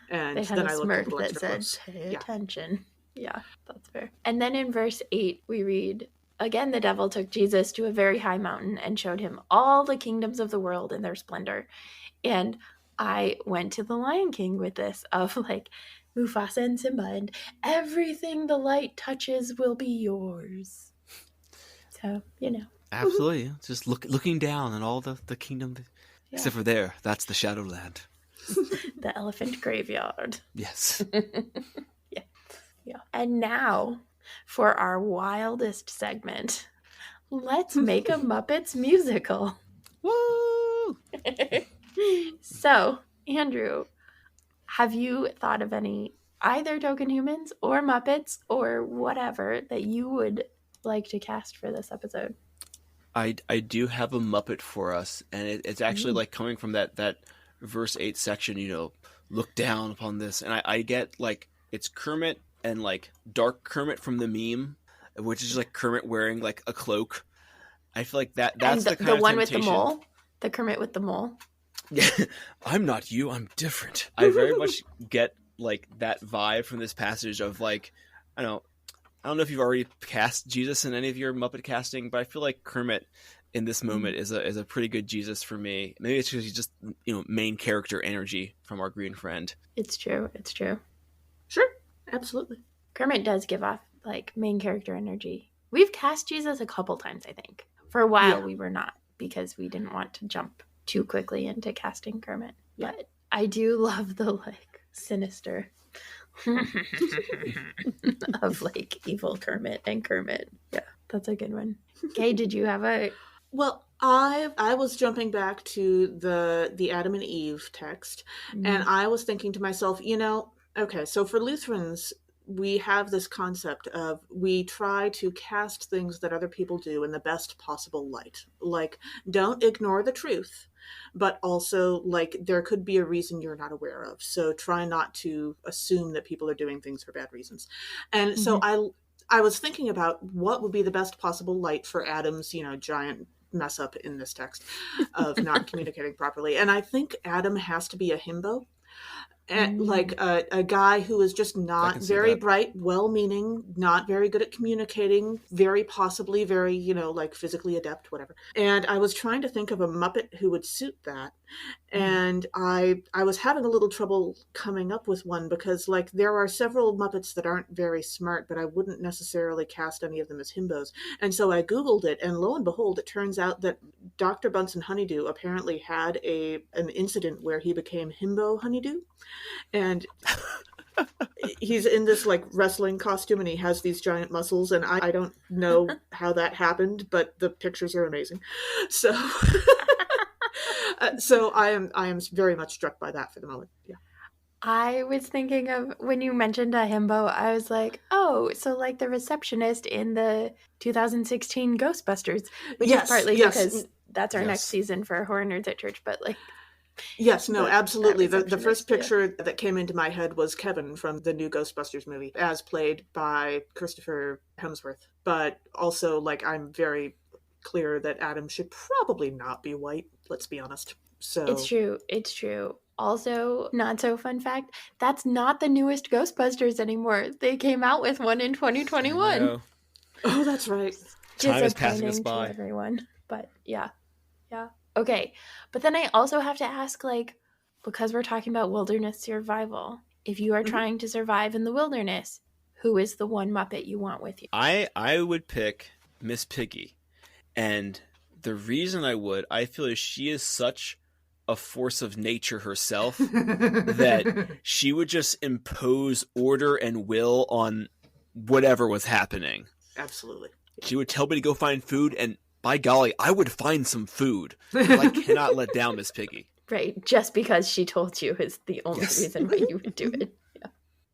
Speaker 1: And
Speaker 2: they had
Speaker 1: then
Speaker 2: a
Speaker 1: I looked
Speaker 2: smirk
Speaker 1: a little
Speaker 2: that
Speaker 1: extra
Speaker 2: said,
Speaker 1: close.
Speaker 2: "Pay attention." Yeah, that's fair. And then in verse 8, we read, "Again, the devil took Jesus to a very high mountain and showed him all the kingdoms of the world in their splendor." And I went to the Lion King with this of Mufasa and Simba, and everything the light touches will be yours. So,
Speaker 3: Absolutely. Just looking down on all the kingdom, except for there. That's the Shadowland.
Speaker 2: The elephant graveyard.
Speaker 3: Yes.
Speaker 2: Yeah. And now, for our wildest segment, let's make a Muppets musical.
Speaker 3: Woo!
Speaker 2: So, Andrew, have you thought of any either token humans or Muppets or whatever that you would like to cast for this episode?
Speaker 3: I do have a Muppet for us, and it's actually coming from that verse 8 section, look down upon this, and I get it's Kermit and Dark Kermit from the meme, which is Kermit wearing a cloak. I feel that's
Speaker 2: and
Speaker 3: the kind
Speaker 2: the
Speaker 3: of
Speaker 2: one
Speaker 3: temptation.
Speaker 2: with the mole, the Kermit with the mole.
Speaker 3: Yeah, I'm not you, I'm different. I very much get that vibe from this passage of I don't know, I don't know if you've already cast Jesus in any of your Muppet casting, but I feel like Kermit in this moment is a pretty good Jesus for me. Maybe it's because he's just, main character energy from our green friend.
Speaker 2: It's true. It's true.
Speaker 1: Sure, absolutely.
Speaker 2: Kermit does give off like main character energy. We've cast Jesus a couple times, I think. For a while, we were not because we didn't want to jump too quickly into casting Kermit.
Speaker 1: Yeah.
Speaker 2: But I do love the like sinister of like evil Kermit and Kermit. Yeah, that's a good one. Kay, did you have a?
Speaker 1: Well, I was jumping back to the Adam and Eve text, and I was thinking to myself, okay, so for Lutherans, we have this concept of we try to cast things that other people do in the best possible light. Like, don't ignore the truth, but also, like, there could be a reason you're not aware of. So try not to assume that people are doing things for bad reasons. And so I was thinking about what would be the best possible light for Adam's, giant mess up in this text of not communicating properly. And I think Adam has to be a himbo. Like a guy who is just not very bright, well-meaning, not very good at communicating, very possibly very, like physically adept, whatever. And I was trying to think of a Muppet who would suit that. And I was having a little trouble coming up with one because, like, there are several Muppets that aren't very smart, but I wouldn't necessarily cast any of them as himbos. And so I Googled it, and lo and behold, it turns out that Dr. Bunsen Honeydew apparently had an incident where he became himbo Honeydew. And he's in this like wrestling costume and he has these giant muscles, and I don't know how that happened, but the pictures are amazing. So so I am very much struck by that for the moment. Yeah.
Speaker 2: I was thinking of when you mentioned a himbo, I was like, oh, so like the receptionist in the 2016 Ghostbusters, which is partly because that's our next season for Horror Nerds at Church, but like
Speaker 1: yes, no, absolutely. The first picture that came into my head was Kevin from the new Ghostbusters movie, as played by Christopher Hemsworth. But also, like, I'm very clear that Adam should probably not be white, let's be honest. So
Speaker 2: It's true. Also, not so fun fact, that's not the newest Ghostbusters anymore. They came out with one in 2021.
Speaker 1: Oh, that's right.
Speaker 3: Time is passing us by.
Speaker 2: To everyone. But yeah. Okay, but then I also have to ask, like, because we're talking about wilderness survival, if you are trying to survive in the wilderness, who is the one Muppet you want with you?
Speaker 3: I would pick Miss Piggy. And the reason I feel is she is such a force of nature herself that she would just impose order and will on whatever was happening.
Speaker 1: Absolutely.
Speaker 3: She would tell me to go find food, and by golly, I would find some food. I cannot let down Miss Piggy.
Speaker 2: Right, just because she told you is the only reason why you would do it. Yeah.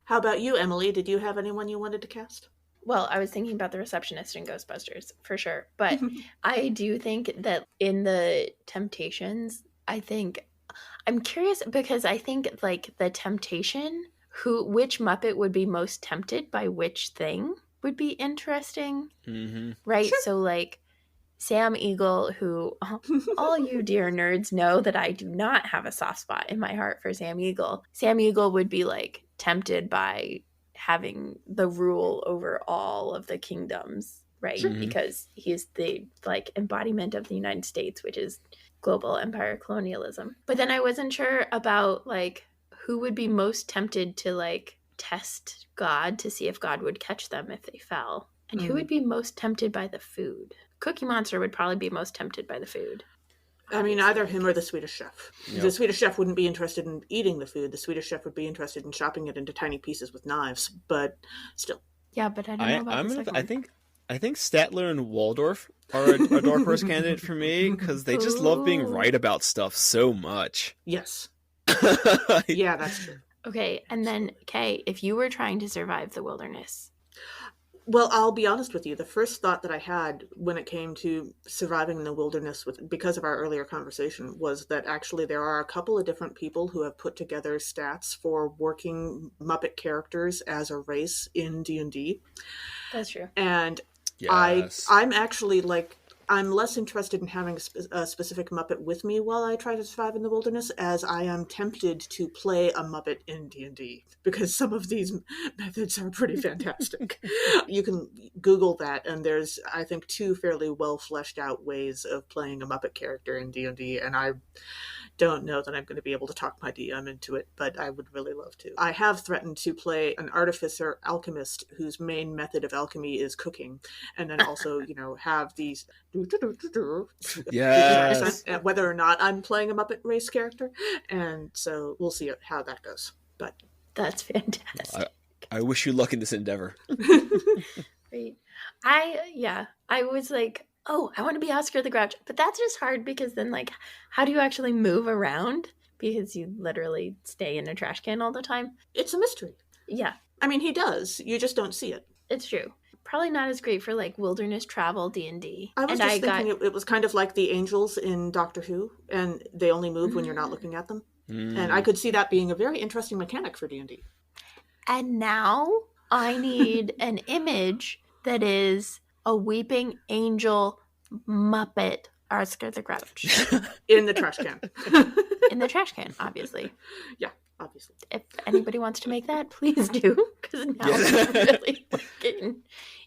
Speaker 1: How about you, Emily? Did you have anyone you wanted to cast?
Speaker 2: Well, I was thinking about the receptionist in Ghostbusters, for sure. But I do think that in the Temptations, I'm curious because I think, like, the temptation, which Muppet would be most tempted by which thing would be interesting. Mm-hmm. Right? Sure. So, like, Sam Eagle, who all you dear nerds know that I do not have a soft spot in my heart for Sam Eagle. Sam Eagle would be, like, tempted by having the rule over all of the kingdoms, right? Mm-hmm. Because he is the, like, embodiment of the United States, which is global empire colonialism. But then I wasn't sure about, like, who would be most tempted to, like, test God to see if God would catch them if they fell. And who would be most tempted by the food? Cookie Monster would probably be most tempted by the food.
Speaker 1: I mean, either him or the Swedish chef. Yep. The Swedish chef wouldn't be interested in eating the food. The Swedish chef would be interested in chopping it into tiny pieces with knives, but still.
Speaker 2: Yeah, but I don't know about the second one.
Speaker 3: I think Statler and Waldorf are a dark horse candidate for me because they just love being right about stuff so much.
Speaker 1: Yes. Yeah, that's true.
Speaker 2: Okay, and then, Kay, if you were trying to survive the wilderness.
Speaker 1: Well, I'll be honest with you. The first thought that I had when it came to surviving in the wilderness because of our earlier conversation was that actually there are a couple of different people who have put together stats for working Muppet characters as a race in D&D.
Speaker 2: That's true.
Speaker 1: And yes. I'm actually, like, I'm less interested in having a specific Muppet with me while I try to survive in the wilderness, as I am tempted to play a Muppet in D&D, because some of these methods are pretty fantastic. You can Google that, and there's, I think, 2 fairly well fleshed out ways of playing a Muppet character in D&D, and I don't know that I'm going to be able to talk my DM into it, but I would really love to. I have threatened to play an artificer alchemist whose main method of alchemy is cooking, and then also, have these
Speaker 3: Yes.
Speaker 1: whether or not I'm playing a Muppet race character, and so we'll see how that goes. But
Speaker 2: That's fantastic.
Speaker 3: I wish you luck in this endeavor.
Speaker 2: Great. I was like, oh, I want to be Oscar the Grouch. But that's just hard because then, like, how do you actually move around? Because you literally stay in a trash can all the time.
Speaker 1: It's a mystery.
Speaker 2: Yeah.
Speaker 1: I mean, he does. You just don't see it.
Speaker 2: It's true. Probably not as great for, like, wilderness travel D&D.
Speaker 1: I was just thinking it was kind of like the angels in Doctor Who, and they only move when you're not looking at them. And I could see that being a very interesting mechanic for D&D.
Speaker 2: And now I need an image that is a weeping angel Muppet Oscar the Grouch.
Speaker 1: In the trash can.
Speaker 2: In the trash can, obviously.
Speaker 1: Yeah, obviously.
Speaker 2: If anybody wants to make that, please do. Because now I'm really getting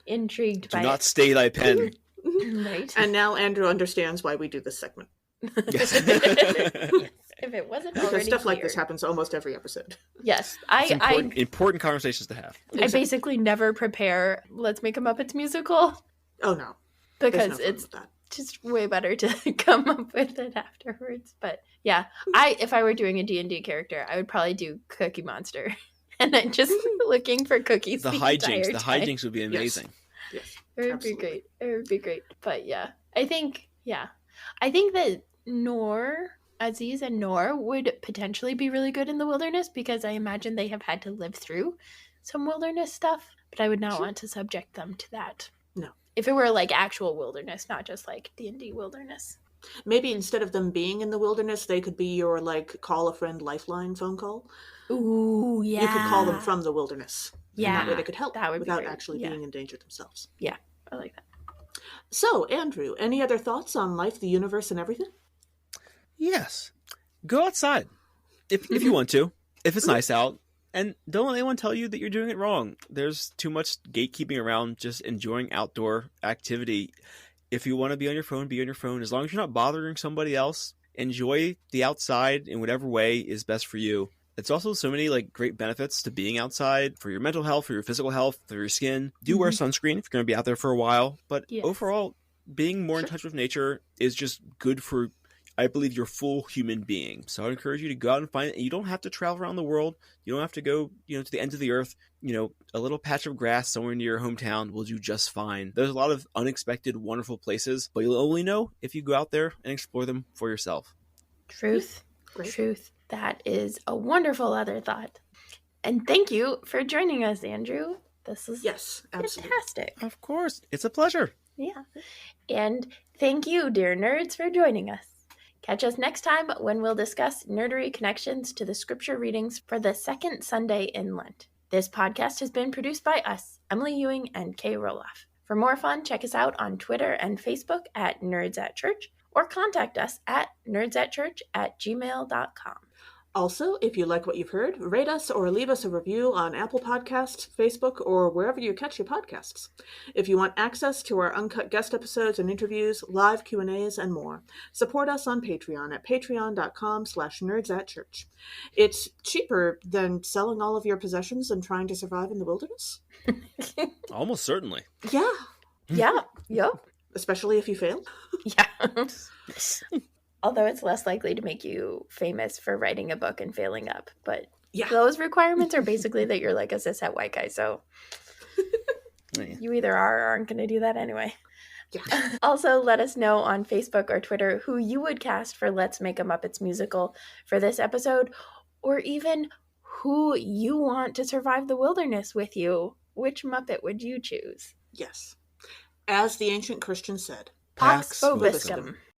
Speaker 2: intrigued by
Speaker 3: Do not
Speaker 2: it.
Speaker 3: stay thy pen.
Speaker 2: Right.
Speaker 1: And now Andrew understands why we do this segment.
Speaker 3: Yes.
Speaker 2: Yes. If it wasn't already
Speaker 1: Because stuff like this
Speaker 2: clear.
Speaker 1: happens almost every episode.
Speaker 2: Yes.
Speaker 3: It's important conversations to have.
Speaker 2: I basically never prepare Let's Make a Muppets musical
Speaker 1: Oh, no. There's no
Speaker 2: because
Speaker 1: fun
Speaker 2: it's
Speaker 1: with that.
Speaker 2: just way better to come up with it afterwards. But yeah, if I were doing a D&D character, I would probably do Cookie Monster. And I'm just looking for cookies
Speaker 3: The
Speaker 2: entire time.
Speaker 3: hijinks would be amazing.
Speaker 1: Yes.
Speaker 2: It would
Speaker 1: Absolutely.
Speaker 2: be great. It would be great. But yeah, I think that Aziz and Noor would potentially be really good in the wilderness because I imagine they have had to live through some wilderness stuff, but I would not want to subject them to that.
Speaker 1: No.
Speaker 2: If it were like actual wilderness, not just like D&D wilderness.
Speaker 1: Maybe instead of them being in the wilderness, they could be your, call a friend lifeline phone call.
Speaker 2: Ooh, yeah.
Speaker 1: You could call them from the wilderness.
Speaker 2: Yeah.
Speaker 1: And that way they could help
Speaker 2: that would be
Speaker 1: without
Speaker 2: great.
Speaker 1: actually
Speaker 2: Yeah.
Speaker 1: being in danger themselves.
Speaker 2: Yeah, I like that.
Speaker 1: So, Andrew, any other thoughts on life, the universe, and everything?
Speaker 3: Yes. Go outside. If you want to. If it's nice out. And don't let anyone tell you that you're doing it wrong. There's too much gatekeeping around just enjoying outdoor activity. If you want to be on your phone, be on your phone. As long as you're not bothering somebody else, enjoy the outside in whatever way is best for you. It's also so many great benefits to being outside for your mental health, for your physical health, for your skin. Do wear sunscreen if you're going to be out there for a while. But
Speaker 2: Yes.
Speaker 3: overall, being more in touch with nature is just good for, I believe, your full human being. So I encourage you to go out and find it. You don't have to travel around the world. You don't have to go, to the ends of the earth. A little patch of grass somewhere near your hometown will do just fine. There's a lot of unexpected, wonderful places, but you'll only know if you go out there and explore them for yourself.
Speaker 2: Truth.
Speaker 1: Great.
Speaker 2: Truth. That is a wonderful other thought. And thank you for joining us, Andrew. This is
Speaker 1: Yes, absolutely.
Speaker 2: fantastic.
Speaker 3: Of course. It's a pleasure.
Speaker 2: Yeah. And thank you, dear nerds, for joining us. Catch us next time when we'll discuss nerdery connections to the scripture readings for the second Sunday in Lent. This podcast has been produced by us, Emily Ewing and Kay Roloff. For more fun, check us out on Twitter and Facebook at Nerds at Church, or contact us at nerdsatchurch@gmail.com.
Speaker 1: Also, if you like what you've heard, rate us or leave us a review on Apple Podcasts, Facebook, or wherever you catch your podcasts. If you want access to our uncut guest episodes and interviews, live Q&As, and more, support us on Patreon at patreon.com/nerdsatchurch. It's cheaper than selling all of your possessions and trying to survive in the wilderness.
Speaker 3: Almost certainly.
Speaker 1: Yeah,
Speaker 2: Yeah. Yep.
Speaker 1: especially if you fail.
Speaker 2: Yeah. Although it's less likely to make you famous for writing a book and failing up. But
Speaker 1: Yeah.
Speaker 2: those requirements are basically that you're like a cishet white guy. So you either are or aren't going to do that anyway.
Speaker 1: Yeah.
Speaker 2: Also, let us know on Facebook or Twitter who you would cast for Let's Make a Muppets musical for this episode, or even who you want to survive the wilderness with you. Which Muppet would you choose?
Speaker 1: Yes. As the ancient Christians said,
Speaker 2: Pax
Speaker 3: Pax
Speaker 2: vobiscum.